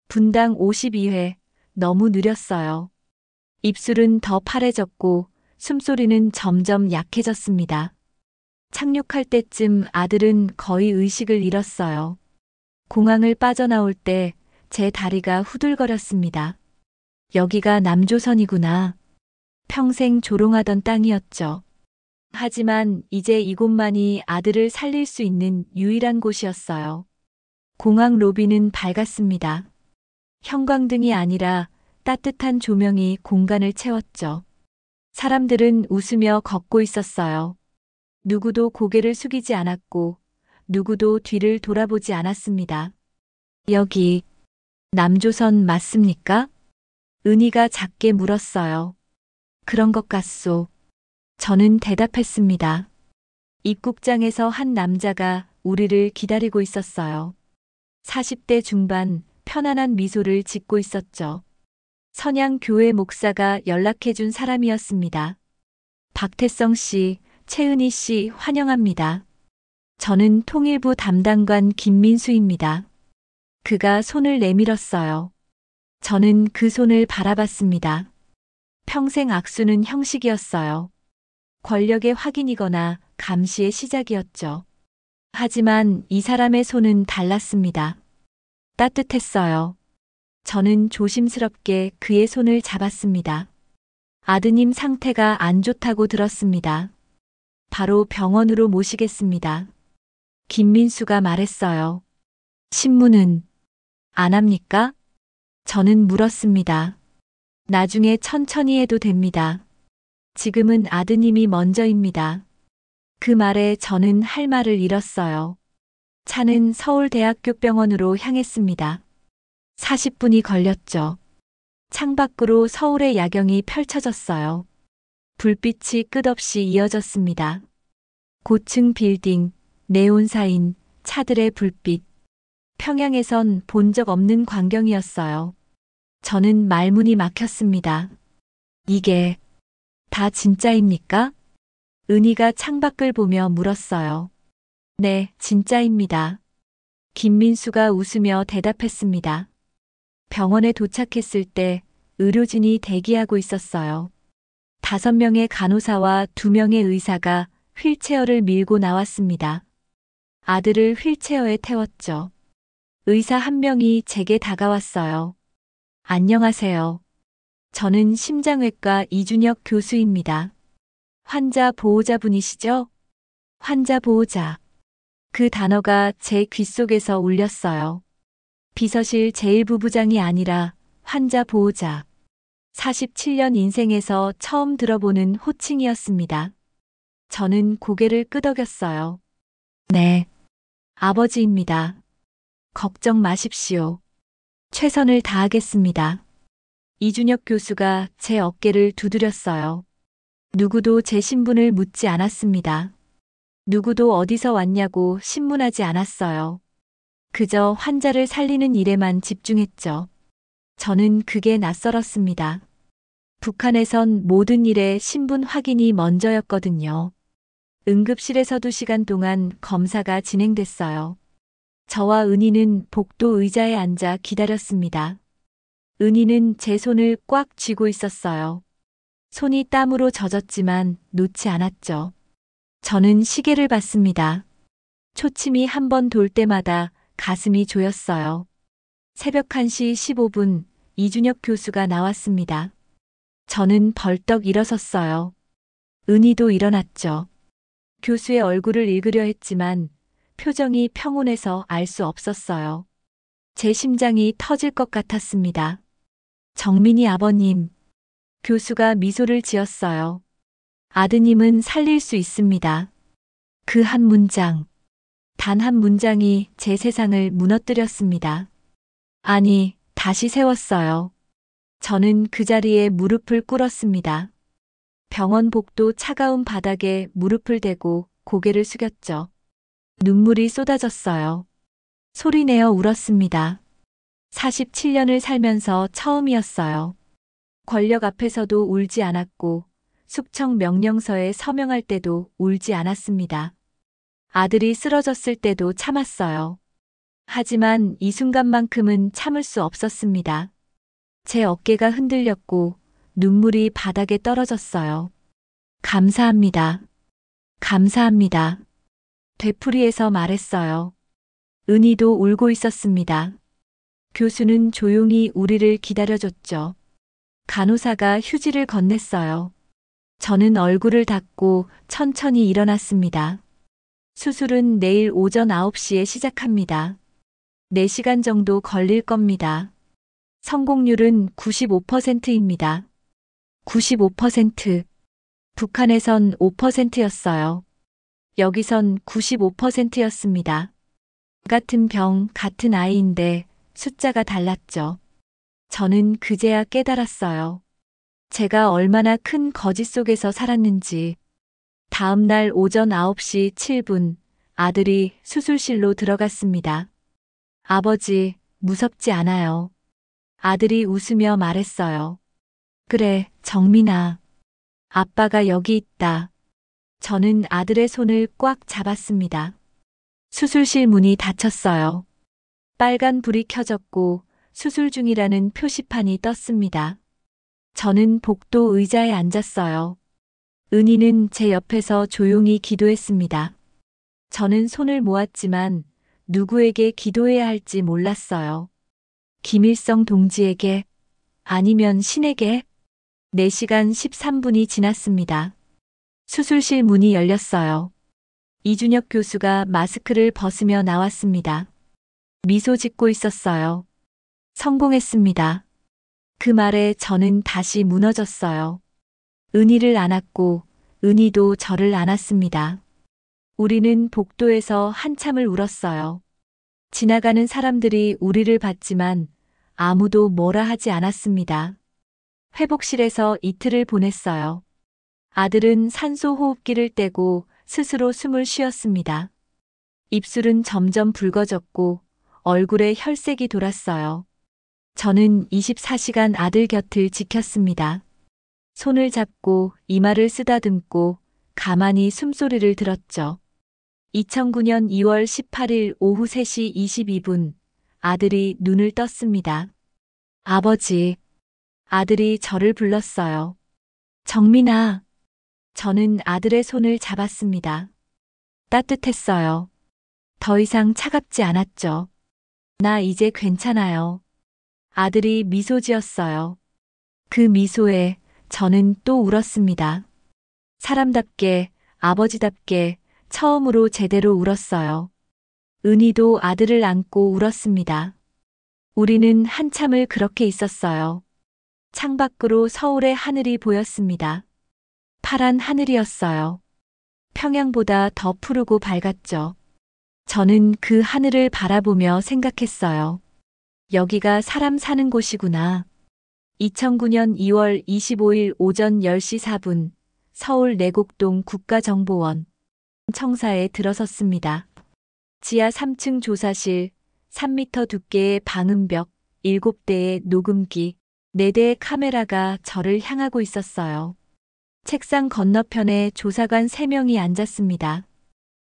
분당 52회, 너무 느렸어요. 입술은 더 파래졌고 숨소리는 점점 약해졌습니다. 착륙할 때쯤 아들은 거의 의식을 잃었어요. 공항을 빠져나올 때 제 다리가 후들거렸습니다. 여기가 남조선이구나. 평생 조롱하던 땅이었죠. 하지만 이제 이곳만이 아들을 살릴 수 있는 유일한 곳이었어요. 공항 로비는 밝았습니다. 형광등이 아니라 따뜻한 조명이 공간을 채웠죠. 사람들은 웃으며 걷고 있었어요. 누구도 고개를 숙이지 않았고 누구도 뒤를 돌아보지 않았습니다. 여기 남조선 맞습니까? 은희가 작게 물었어요. 그런 것 같소. 저는 대답했습니다. 입국장에서 한 남자가 우리를 기다리고 있었어요. 40대 중반 편안한 미소를 짓고 있었죠. 선양교회 목사가 연락해준 사람이었습니다. 박태성 씨, 최은희 씨 환영합니다. 저는 통일부 담당관 김민수입니다. 그가 손을 내밀었어요. 저는 그 손을 바라봤습니다. 평생 악수는 형식이었어요. 권력의 확인이거나 감시의 시작이었죠. 하지만 이 사람의 손은 달랐습니다. 따뜻했어요. 저는 조심스럽게 그의 손을 잡았습니다. 아드님 상태가 안 좋다고 들었습니다. 바로 병원으로 모시겠습니다. 김민수가 말했어요. 신문은 안 합니까? 저는 물었습니다. 나중에 천천히 해도 됩니다. 지금은 아드님이 먼저입니다. 그 말에 저는 할 말을 잃었어요. 차는 서울대학교 병원으로 향했습니다. 40분이 걸렸죠. 창밖으로 서울의 야경이 펼쳐졌어요. 불빛이 끝없이 이어졌습니다. 고층 빌딩, 네온사인, 차들의 불빛. 평양에선 본 적 없는 광경이었어요. 저는 말문이 막혔습니다. 이게 다 진짜입니까? 은희가 창밖을 보며 물었어요. 네, 진짜입니다. 김민수가 웃으며 대답했습니다. 병원에 도착했을 때 의료진이 대기하고 있었어요. 5명의 간호사와 2명의 의사가 휠체어를 밀고 나왔습니다. 아들을 휠체어에 태웠죠. 의사 1명이 제게 다가왔어요. 안녕하세요. 저는 심장외과 이준혁 교수입니다. 환자 보호자분이시죠? 환자 보호자. 그 단어가 제 귓속에서 울렸어요. 비서실 제1부부장이 아니라 환자 보호자. 47년 인생에서 처음 들어보는 호칭이었습니다. 저는 고개를 끄덕였어요. 네, 아버지입니다. 걱정 마십시오. 최선을 다하겠습니다. 이준혁 교수가 제 어깨를 두드렸어요. 누구도 제 신분을 묻지 않았습니다. 누구도 어디서 왔냐고 신문하지 않았어요. 그저 환자를 살리는 일에만 집중했죠. 저는 그게 낯설었습니다. 북한에선 모든 일에 신분 확인이 먼저였거든요. 응급실에서 2시간 동안 검사가 진행됐어요. 저와 은희는 복도 의자에 앉아 기다렸습니다. 은희는 제 손을 꽉 쥐고 있었어요. 손이 땀으로 젖었지만 놓지 않았죠. 저는 시계를 봤습니다. 초침이 한 번 돌 때마다 가슴이 조였어요. 새벽 1시 15분 이준혁 교수가 나왔습니다. 저는 벌떡 일어섰어요. 은희도 일어났죠. 교수의 얼굴을 읽으려 했지만 표정이 평온해서 알 수 없었어요. 제 심장이 터질 것 같았습니다. 정민이 아버님. 교수가 미소를 지었어요. 아드님은 살릴 수 있습니다. 그 한 문장. 단 한 문장이 제 세상을 무너뜨렸습니다. 아니, 다시 세웠어요. 저는 그 자리에 무릎을 꿇었습니다. 병원 복도 차가운 바닥에 무릎을 대고 고개를 숙였죠. 눈물이 쏟아졌어요. 소리내어 울었습니다. 47년을 살면서 처음이었어요. 권력 앞에서도 울지 않았고 숙청 명령서에 서명할 때도 울지 않았습니다. 아들이 쓰러졌을 때도 참았어요. 하지만 이 순간만큼은 참을 수 없었습니다. 제 어깨가 흔들렸고 눈물이 바닥에 떨어졌어요. 감사합니다. 감사합니다. 되풀이해서 말했어요. 은희도 울고 있었습니다. 교수는 조용히 우리를 기다려줬죠. 간호사가 휴지를 건넸어요. 저는 얼굴을 닦고 천천히 일어났습니다. 수술은 내일 오전 9시에 시작합니다. 4시간 정도 걸릴 겁니다. 성공률은 95%입니다. 95%. 북한에선 5%였어요. 여기선 95%였습니다. 같은 병, 같은 아이인데 숫자가 달랐죠. 저는 그제야 깨달았어요. 제가 얼마나 큰 거짓 속에서 살았는지. 다음 날 오전 9시 7분 아들이 수술실로 들어갔습니다. 아버지, 무섭지 않아요. 아들이 웃으며 말했어요. 그래, 정민아. 아빠가 여기 있다. 저는 아들의 손을 꽉 잡았습니다. 수술실 문이 닫혔어요. 빨간 불이 켜졌고 수술 중이라는 표시판이 떴습니다. 저는 복도 의자에 앉았어요. 은희는 제 옆에서 조용히 기도했습니다. 저는 손을 모았지만 누구에게 기도해야 할지 몰랐어요. 김일성 동지에게, 아니면 신에게? 4시간 13분이 지났습니다. 수술실 문이 열렸어요. 이준혁 교수가 마스크를 벗으며 나왔습니다. 미소 짓고 있었어요. 성공했습니다. 그 말에 저는 다시 무너졌어요. 은희를 안았고 은희도 저를 안았습니다. 우리는 복도에서 한참을 울었어요. 지나가는 사람들이 우리를 봤지만 아무도 뭐라 하지 않았습니다. 회복실에서 이틀을 보냈어요. 아들은 산소 호흡기를 떼고 스스로 숨을 쉬었습니다. 입술은 점점 붉어졌고 얼굴에 혈색이 돌았어요. 저는 24시간 아들 곁을 지켰습니다. 손을 잡고 이마를 쓰다듬고 가만히 숨소리를 들었죠. 2009년 2월 18일 오후 3시 22분 아들이 눈을 떴습니다. 아버지. 아들이 저를 불렀어요. 정민아. 저는 아들의 손을 잡았습니다. 따뜻했어요. 더 이상 차갑지 않았죠. 나 이제 괜찮아요. 아들이 미소 지었어요. 그 미소에 저는 또 울었습니다. 사람답게, 아버지답게 처음으로 제대로 울었어요. 은희도 아들을 안고 울었습니다. 우리는 한참을 그렇게 있었어요. 창밖으로 서울의 하늘이 보였습니다. 파란 하늘이었어요. 평양보다 더 푸르고 밝았죠. 저는 그 하늘을 바라보며 생각했어요. 여기가 사람 사는 곳이구나. 2009년 2월 25일 오전 10시 4분 서울 내곡동 국가정보원 청사에 들어섰습니다. 지하 3층 조사실, 3m 두께의 방음벽, 7대의 녹음기, 4대의 카메라가 저를 향하고 있었어요. 책상 건너편에 조사관 3명이 앉았습니다.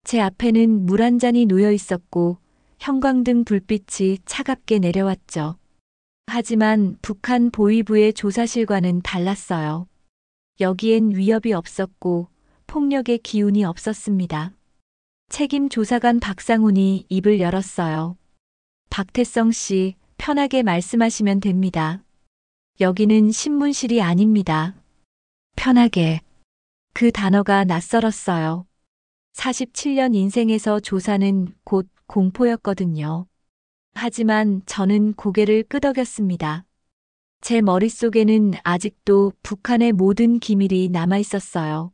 제 앞에는 물 한 잔이 놓여 있었고 형광등 불빛이 차갑게 내려왔죠. 하지만 북한 보위부의 조사실과는 달랐어요. 여기엔 위협이 없었고 폭력의 기운이 없었습니다. 책임 조사관 박상훈이 입을 열었어요. 박태성 씨, 편하게 말씀하시면 됩니다. 여기는 신문실이 아닙니다. 편하게. 그 단어가 낯설었어요. 47년 인생에서 조사는 곧 공포였거든요. 하지만 저는 고개를 끄덕였습니다. 제 머릿속에는 아직도 북한의 모든 기밀이 남아 있었어요.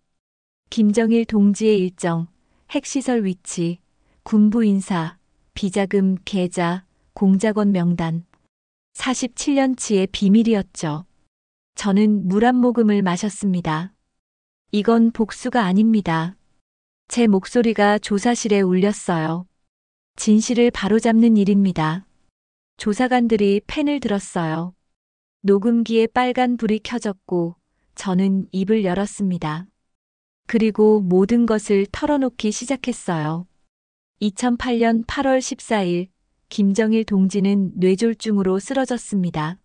김정일 동지의 일정, 핵시설 위치, 군부 인사, 비자금 계좌, 공작원 명단. 47년치의 비밀이었죠. 저는 물 한 모금을 마셨습니다. 이건 복수가 아닙니다. 제 목소리가 조사실에 울렸어요. 진실을 바로잡는 일입니다. 조사관들이 펜을 들었어요. 녹음기에 빨간 불이 켜졌고 저는 입을 열었습니다. 그리고 모든 것을 털어놓기 시작했어요. 2008년 8월 14일 김정일 동지는 뇌졸중으로 쓰러졌습니다.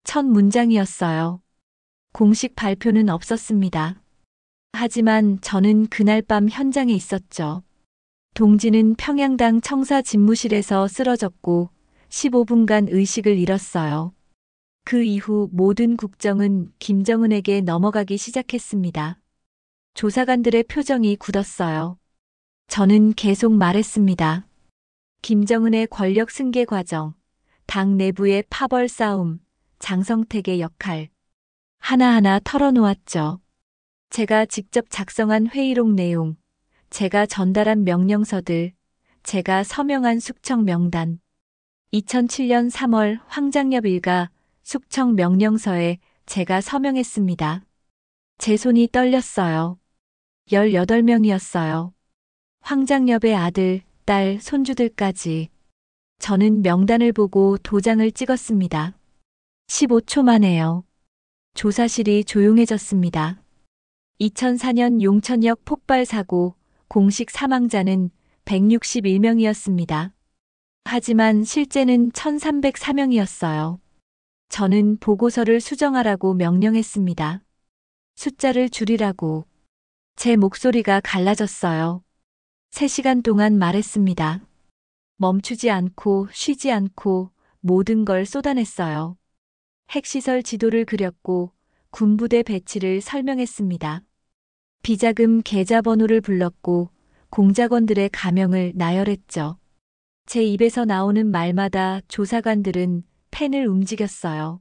첫 문장이었어요. 공식 발표는 없었습니다. 하지만 저는 그날 밤 현장에 있었죠. 동지는 평양당 청사 집무실에서 쓰러졌고 15분간 의식을 잃었어요. 그 이후 모든 국정은 김정은에게 넘어가기 시작했습니다. 조사관들의 표정이 굳었어요. 저는 계속 말했습니다. 김정은의 권력 승계 과정, 당 내부의 파벌 싸움, 장성택의 역할. 하나하나 털어놓았죠. 제가 직접 작성한 회의록 내용, 제가 전달한 명령서들, 제가 서명한 숙청 명단. 2007년 3월 황장엽 일가 숙청 명령서에 제가 서명했습니다. 제 손이 떨렸어요. 18명이었어요. 황장엽의 아들, 딸, 손주들까지. 저는 명단을 보고 도장을 찍었습니다. 15초 만에요. 조사실이 조용해졌습니다. 2004년 용천역 폭발 사고 공식 사망자는 161명이었습니다. 하지만 실제는 1304명이었어요. 저는 보고서를 수정하라고 명령했습니다. 숫자를 줄이라고. 제 목소리가 갈라졌어요. 3시간 동안 말했습니다. 멈추지 않고 쉬지 않고 모든 걸 쏟아냈어요. 핵시설 지도를 그렸고 군부대 배치를 설명했습니다. 비자금 계좌번호를 불렀고 공작원들의 가명을 나열했죠. 제 입에서 나오는 말마다 조사관들은 펜을 움직였어요.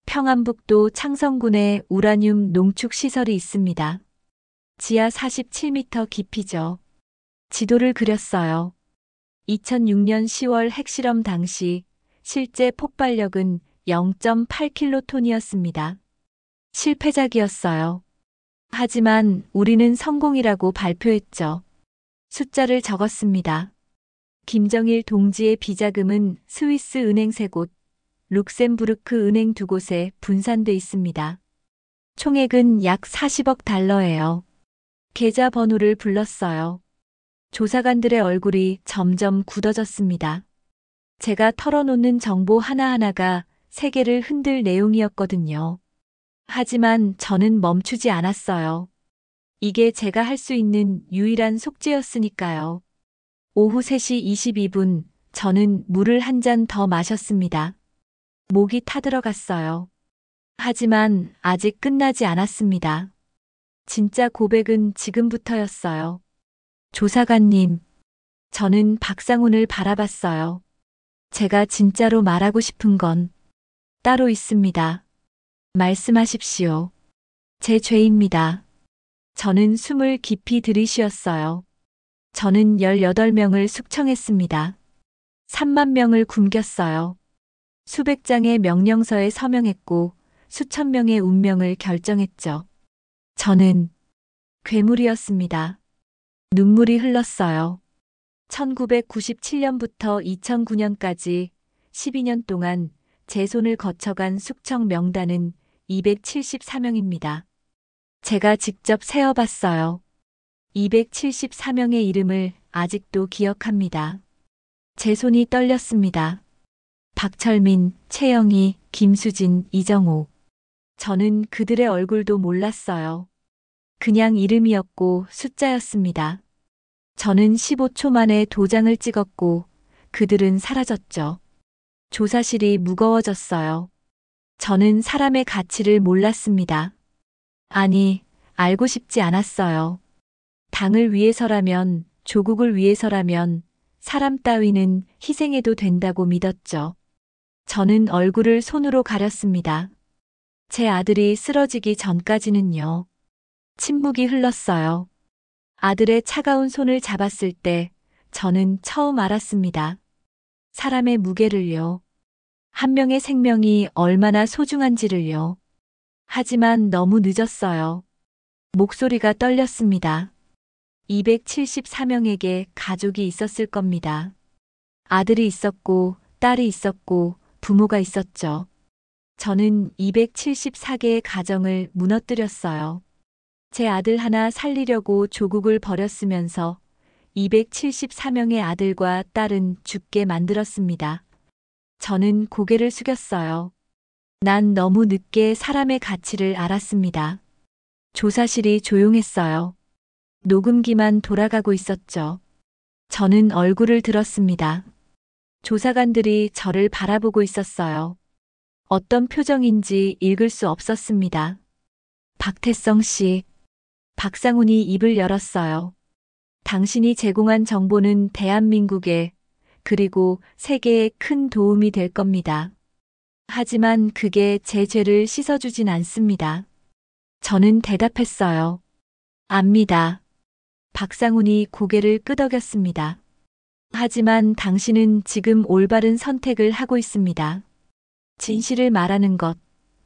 평안북도 창성군에 우라늄 농축 시설이 있습니다. 지하 47m 깊이죠. 지도를 그렸어요. 2006년 10월 핵실험 당시 실제 폭발력은 0.8킬로톤이었습니다. 실패작이었어요. 하지만 우리는 성공이라고 발표했죠. 숫자를 적었습니다. 김정일 동지의 비자금은 스위스 은행 3곳, 룩셈부르크 은행 2곳에 분산돼 있습니다. 총액은 약 40억 달러예요. 계좌 번호를 불렀어요. 조사관들의 얼굴이 점점 굳어졌습니다. 제가 털어놓는 정보 하나하나가 세계를 흔들 내용이었거든요. 하지만 저는 멈추지 않았어요. 이게 제가 할 수 있는 유일한 속죄였으니까요. 오후 3시 22분, 저는 물을 한 잔 더 마셨습니다. 목이 타들어갔어요. 하지만 아직 끝나지 않았습니다. 진짜 고백은 지금부터였어요. 조사관님, 저는 박상훈을 바라봤어요. 제가 진짜로 말하고 싶은 건 따로 있습니다. 말씀하십시오. 제 죄입니다. 저는 숨을 깊이 들이쉬었어요. 저는 18명을 숙청했습니다. 3만 명을 굶겼어요. 수백 장의 명령서에 서명했고 수천 명의 운명을 결정했죠. 저는 괴물이었습니다. 눈물이 흘렀어요. 1997년부터 2009년까지 12년 동안 제 손을 거쳐간 숙청 명단은 274명입니다. 제가 직접 세어봤어요. 274명의 이름을 아직도 기억합니다. 제 손이 떨렸습니다. 박철민, 최영희, 김수진, 이정호. 저는 그들의 얼굴도 몰랐어요. 그냥 이름이었고 숫자였습니다. 저는 15초 만에 도장을 찍었고 그들은 사라졌죠. 조사실이 무거워졌어요. 저는 사람의 가치를 몰랐습니다. 아니, 알고 싶지 않았어요. 당을 위해서라면, 조국을 위해서라면 사람 따위는 희생해도 된다고 믿었죠. 저는 얼굴을 손으로 가렸습니다. 제 아들이 쓰러지기 전까지는요. 침묵이 흘렀어요. 아들의 차가운 손을 잡았을 때 저는 처음 알았습니다. 사람의 무게를요. 한 명의 생명이 얼마나 소중한지를요. 하지만 너무 늦었어요. 목소리가 떨렸습니다. 274명에게 가족이 있었을 겁니다. 아들이 있었고, 딸이 있었고, 부모가 있었죠. 저는 274개의 가정을 무너뜨렸어요. 제 아들 하나 살리려고 조국을 버렸으면서 274명의 아들과 딸은 죽게 만들었습니다. 저는 고개를 숙였어요. 난 너무 늦게 사람의 가치를 알았습니다. 조사실이 조용했어요. 녹음기만 돌아가고 있었죠. 저는 얼굴을 들었습니다. 조사관들이 저를 바라보고 있었어요. 어떤 표정인지 읽을 수 없었습니다. 박태성 씨, 박상훈이 입을 열었어요. 당신이 제공한 정보는 대한민국에 그리고 세계에 큰 도움이 될 겁니다. 하지만 그게 제 죄를 씻어주진 않습니다. 저는 대답했어요. 압니다. 박상훈이 고개를 끄덕였습니다. 하지만 당신은 지금 올바른 선택을 하고 있습니다. 진실을 말하는 것,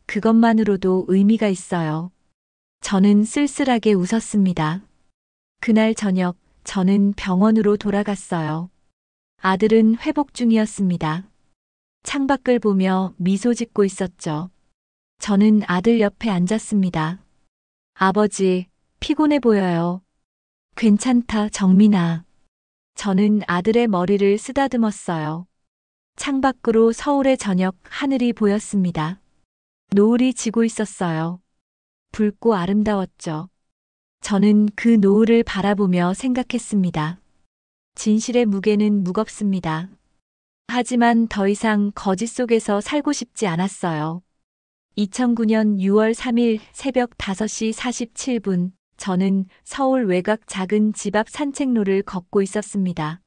그것만으로도 의미가 있어요. 저는 쓸쓸하게 웃었습니다. 그날 저녁, 저는 병원으로 돌아갔어요. 아들은 회복 중이었습니다. 창밖을 보며 미소 짓고 있었죠. 저는 아들 옆에 앉았습니다. 아버지, 피곤해 보여요. 괜찮다, 정민아. 저는 아들의 머리를 쓰다듬었어요. 창밖으로 서울의 저녁 하늘이 보였습니다. 노을이 지고 있었어요. 붉고 아름다웠죠. 저는 그 노을을 바라보며 생각했습니다. 진실의 무게는 무겁습니다. 하지만 더 이상 거짓 속에서 살고 싶지 않았어요. 2009년 6월 3일 새벽 5시 47분, 저는 서울 외곽 작은 집 앞 산책로를 걷고 있었습니다.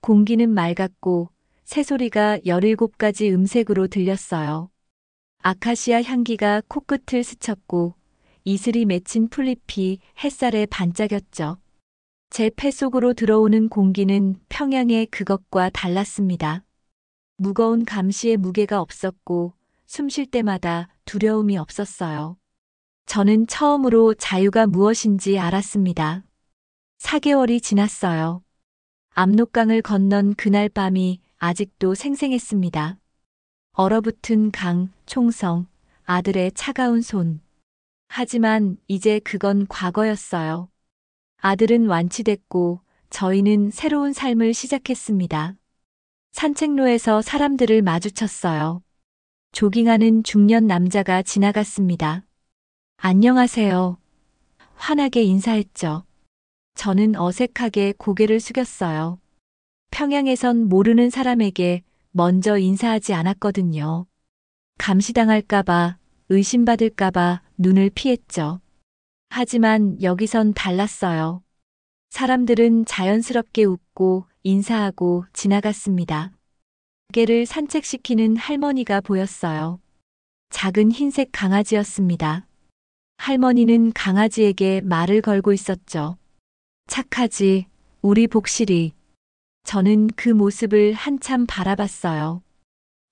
공기는 맑았고 새소리가 17가지 음색으로 들렸어요. 아카시아 향기가 코끝을 스쳤고 이슬이 맺힌 풀잎이 햇살에 반짝였죠. 제 폐 속으로 들어오는 공기는 평양의 그것과 달랐습니다. 무거운 감시의 무게가 없었고 숨 쉴 때마다 두려움이 없었어요. 저는 처음으로 자유가 무엇인지 알았습니다. 4개월이 지났어요. 압록강을 건넌 그날 밤이 아직도 생생했습니다. 얼어붙은 강, 총성, 아들의 차가운 손. 하지만 이제 그건 과거였어요. 아들은 완치됐고 저희는 새로운 삶을 시작했습니다. 산책로에서 사람들을 마주쳤어요. 조깅하는 중년 남자가 지나갔습니다. 안녕하세요. 환하게 인사했죠. 저는 어색하게 고개를 숙였어요. 평양에선 모르는 사람에게 먼저 인사하지 않았거든요. 감시당할까봐, 의심받을까봐 눈을 피했죠. 하지만 여기선 달랐어요. 사람들은 자연스럽게 웃고 인사하고 지나갔습니다. 개를 산책시키는 할머니가 보였어요. 작은 흰색 강아지였습니다. 할머니는 강아지에게 말을 걸고 있었죠. 착하지, 우리 복실이. 저는 그 모습을 한참 바라봤어요.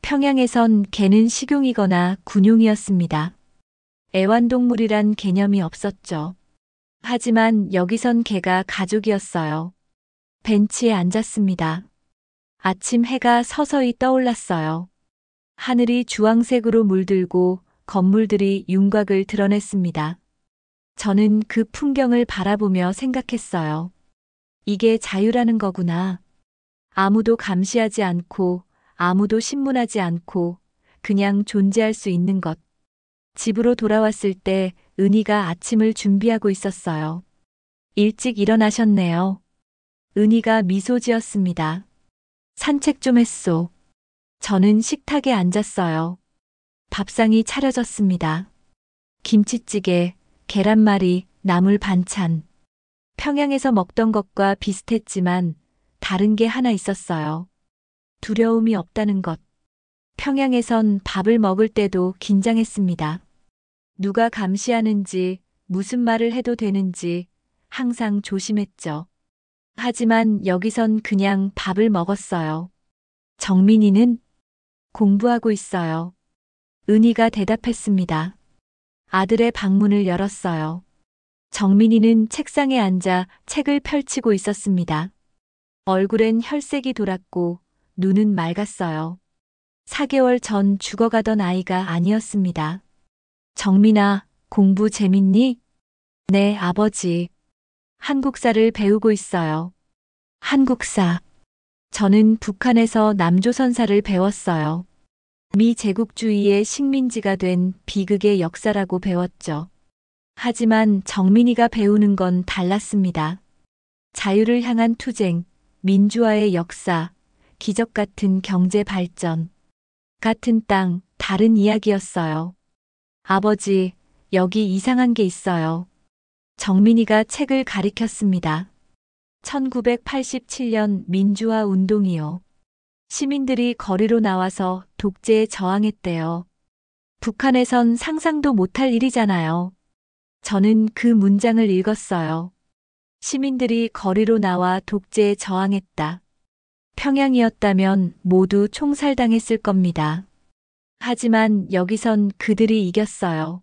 평양에선 개는 식용이거나 군용이었습니다. 애완동물이란 개념이 없었죠. 하지만 여기선 개가 가족이었어요. 벤치에 앉았습니다. 아침 해가 서서히 떠올랐어요. 하늘이 주황색으로 물들고 건물들이 윤곽을 드러냈습니다. 저는 그 풍경을 바라보며 생각했어요. 이게 자유라는 거구나. 아무도 감시하지 않고, 아무도 신문하지 않고, 그냥 존재할 수 있는 것. 집으로 돌아왔을 때 은희가 아침을 준비하고 있었어요. 일찍 일어나셨네요. 은희가 미소 지었습니다. 산책 좀 했소. 저는 식탁에 앉았어요. 밥상이 차려졌습니다. 김치찌개, 계란말이, 나물 반찬. 평양에서 먹던 것과 비슷했지만 다른 게 하나 있었어요. 두려움이 없다는 것. 평양에선 밥을 먹을 때도 긴장했습니다. 누가 감시하는지, 무슨 말을 해도 되는지 항상 조심했죠. 하지만 여기선 그냥 밥을 먹었어요. 정민이는 공부하고 있어요. 은희가 대답했습니다. 아들의 방문을 열었어요. 정민이는 책상에 앉아 책을 펼치고 있었습니다. 얼굴엔 혈색이 돌았고 눈은 맑았어요. 4개월 전 죽어가던 아이가 아니었습니다. 정민아, 공부 재밌니? 네, 아버지. 한국사를 배우고 있어요. 한국사. 저는 북한에서 남조선사를 배웠어요. 미 제국주의의 식민지가 된 비극의 역사라고 배웠죠. 하지만 정민이가 배우는 건 달랐습니다. 자유를 향한 투쟁, 민주화의 역사, 기적 같은 경제 발전. 같은 땅, 다른 이야기였어요. 아버지, 여기 이상한 게 있어요. 정민이가 책을 가리켰습니다. 1987년 민주화 운동이요. 시민들이 거리로 나와서 독재에 저항했대요. 북한에선 상상도 못할 일이잖아요. 저는 그 문장을 읽었어요. 시민들이 거리로 나와 독재에 저항했다. 평양이었다면 모두 총살당했을 겁니다. 하지만 여기선 그들이 이겼어요.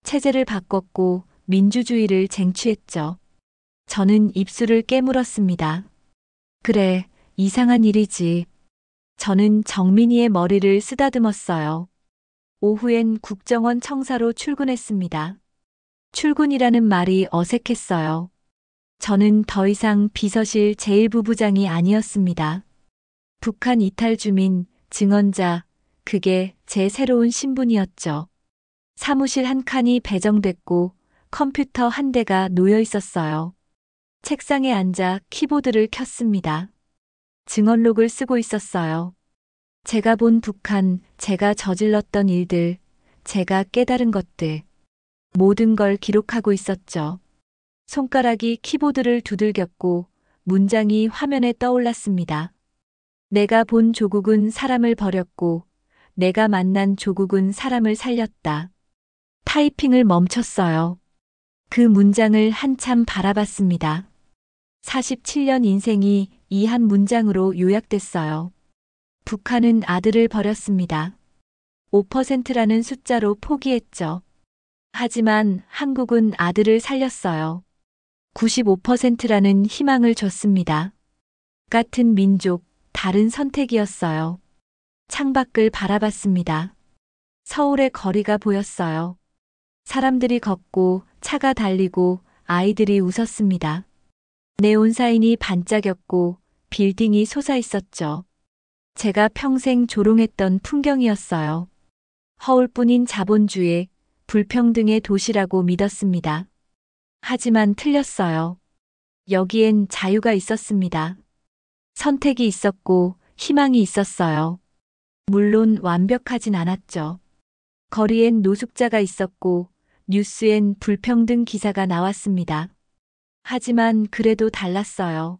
체제를 바꿨고 민주주의를 쟁취했죠. 저는 입술을 깨물었습니다. 그래, 이상한 일이지. 저는 정민이의 머리를 쓰다듬었어요. 오후엔 국정원 청사로 출근했습니다. 출근이라는 말이 어색했어요. 저는 더 이상 비서실 제1부부장이 아니었습니다. 북한 이탈 주민, 증언자, 그게 제 새로운 신분이었죠. 사무실 한 칸이 배정됐고 컴퓨터 한 대가 놓여 있었어요. 책상에 앉아 키보드를 켰습니다. 증언록을 쓰고 있었어요. 제가 본 북한, 제가 저질렀던 일들, 제가 깨달은 것들, 모든 걸 기록하고 있었죠. 손가락이 키보드를 두들겼고 문장이 화면에 떠올랐습니다. 내가 본 조국은 사람을 버렸고 내가 만난 조국은 사람을 살렸다. 타이핑을 멈췄어요. 그 문장을 한참 바라봤습니다. 47년 인생이 이 한 문장으로 요약됐어요. 북한은 아들을 버렸습니다. 5%라는 숫자로 포기했죠. 하지만 한국은 아들을 살렸어요. 95%라는 희망을 줬습니다. 같은 민족, 다른 선택이었어요. 창밖을 바라봤습니다. 서울의 거리가 보였어요. 사람들이 걷고 차가 달리고 아이들이 웃었습니다. 네온사인이 반짝였고 빌딩이 솟아있었죠. 제가 평생 조롱했던 풍경이었어요. 허울뿐인 자본주의, 불평등의 도시라고 믿었습니다. 하지만 틀렸어요. 여기엔 자유가 있었습니다. 선택이 있었고 희망이 있었어요. 물론 완벽하진 않았죠. 거리엔 노숙자가 있었고 뉴스엔 불평등 기사가 나왔습니다. 하지만 그래도 달랐어요.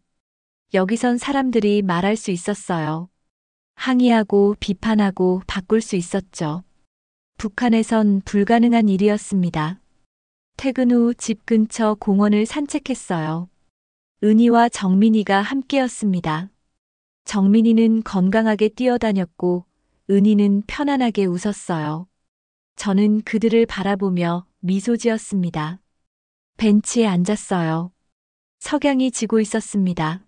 여기선 사람들이 말할 수 있었어요. 항의하고 비판하고 바꿀 수 있었죠. 북한에선 불가능한 일이었습니다. 퇴근 후 집 근처 공원을 산책했어요. 은희와 정민이가 함께였습니다. 정민이는 건강하게 뛰어다녔고 은희는 편안하게 웃었어요. 저는 그들을 바라보며 미소 지었습니다. 벤치에 앉았어요. 석양이 지고 있었습니다.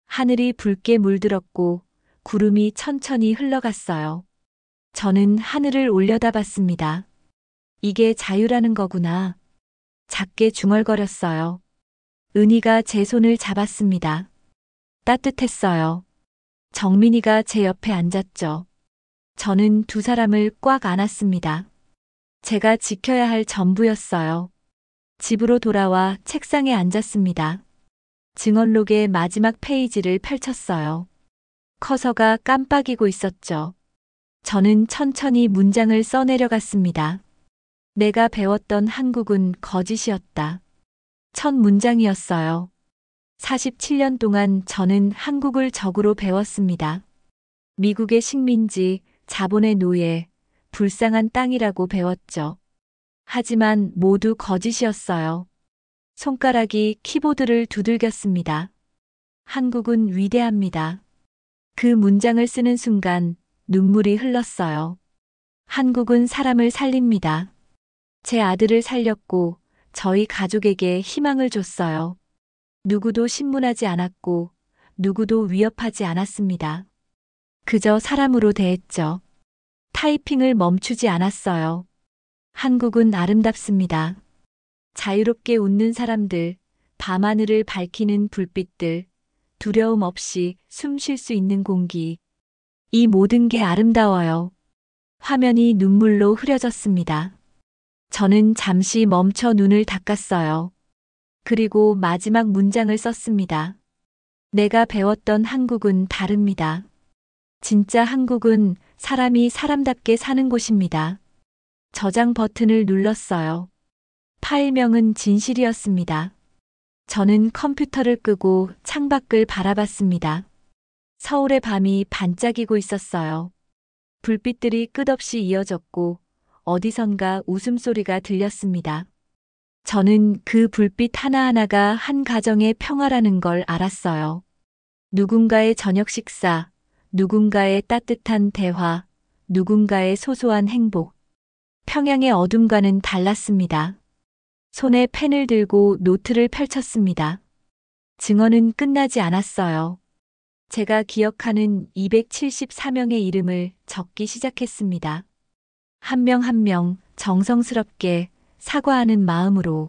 하늘이 붉게 물들었고 구름이 천천히 흘러갔어요. 저는 하늘을 올려다봤습니다. 이게 자유라는 거구나. 작게 중얼거렸어요. 은희가 제 손을 잡았습니다. 따뜻했어요. 정민이가 제 옆에 앉았죠. 저는 두 사람을 꽉 안았습니다. 제가 지켜야 할 전부였어요. 집으로 돌아와 책상에 앉았습니다. 증언록의 마지막 페이지를 펼쳤어요. 커서가 깜빡이고 있었죠. 저는 천천히 문장을 써내려갔습니다. 내가 배웠던 한국은 거짓이었다. 첫 문장이었어요. 47년 동안 저는 한국을 적으로 배웠습니다. 미국의 식민지, 자본의 노예, 불쌍한 땅이라고 배웠죠. 하지만 모두 거짓이었어요. 손가락이 키보드를 두들겼습니다. 한국은 위대합니다. 그 문장을 쓰는 순간 눈물이 흘렀어요. 한국은 사람을 살립니다. 제 아들을 살렸고 저희 가족에게 희망을 줬어요. 누구도 신문하지 않았고 누구도 위협하지 않았습니다. 그저 사람으로 대했죠. 타이핑을 멈추지 않았어요. 한국은 아름답습니다. 자유롭게 웃는 사람들, 밤하늘을 밝히는 불빛들, 두려움 없이 숨 쉴 수 있는 공기. 이 모든 게 아름다워요. 화면이 눈물로 흐려졌습니다. 저는 잠시 멈춰 눈을 닦았어요. 그리고 마지막 문장을 썼습니다. 내가 배웠던 한국은 다릅니다. 진짜 한국은 사람이 사람답게 사는 곳입니다. 저장 버튼을 눌렀어요. 파일명은 진실이었습니다. 저는 컴퓨터를 끄고 창밖을 바라봤습니다. 서울의 밤이 반짝이고 있었어요. 불빛들이 끝없이 이어졌고 어디선가 웃음소리가 들렸습니다. 저는 그 불빛 하나하나가 한 가정의 평화라는 걸 알았어요. 누군가의 저녁 식사, 누군가의 따뜻한 대화, 누군가의 소소한 행복. 평양의 어둠과는 달랐습니다. 손에 펜을 들고 노트를 펼쳤습니다. 증언은 끝나지 않았어요. 제가 기억하는 274명의 이름을 적기 시작했습니다. 한 명 한 명 정성스럽게 사과하는 마음으로.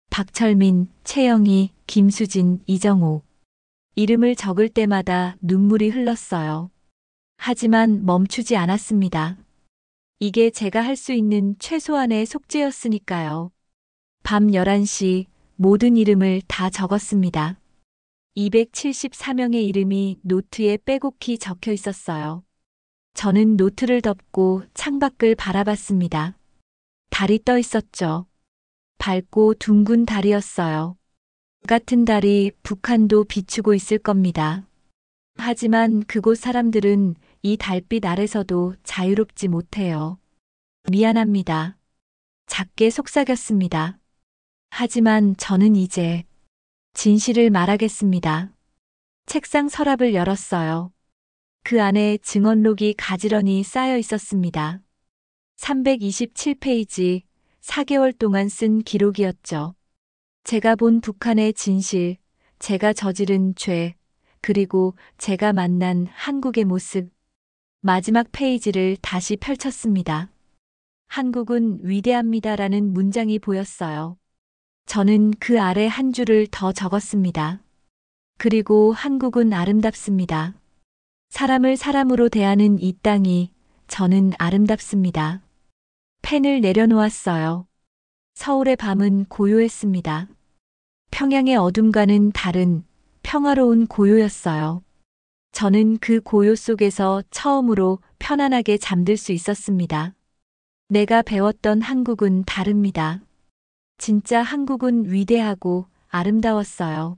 박철민, 최영희, 김수진, 이정호. 이름을 적을 때마다 눈물이 흘렀어요. 하지만 멈추지 않았습니다. 이게 제가 할 수 있는 최소한의 속죄였으니까요. 밤 11시 모든 이름을 다 적었습니다. 274명의 이름이 노트에 빼곡히 적혀 있었어요. 저는 노트를 덮고 창밖을 바라봤습니다. 달이 떠 있었죠. 밝고 둥근 달이었어요. 같은 달이 북한도 비추고 있을 겁니다. 하지만 그곳 사람들은 이 달빛 아래서도 자유롭지 못해요. 미안합니다. 작게 속삭였습니다. 하지만 저는 이제 진실을 말하겠습니다. 책상 서랍을 열었어요. 그 안에 증언록이 가지런히 쌓여 있었습니다. 327페이지, 4개월 동안 쓴 기록이었죠. 제가 본 북한의 진실, 제가 저지른 죄, 그리고 제가 만난 한국의 모습. 마지막 페이지를 다시 펼쳤습니다. 한국은 위대합니다라는 문장이 보였어요. 저는 그 아래 한 줄을 더 적었습니다. 그리고 한국은 아름답습니다. 사람을 사람으로 대하는 이 땅이 저는 아름답습니다. 펜을 내려놓았어요. 서울의 밤은 고요했습니다. 평양의 어둠과는 다른 평화로운 고요였어요. 저는 그 고요 속에서 처음으로 편안하게 잠들 수 있었습니다. 내가 배웠던 한국은 다릅니다. 진짜 한국은 위대하고 아름다웠어요.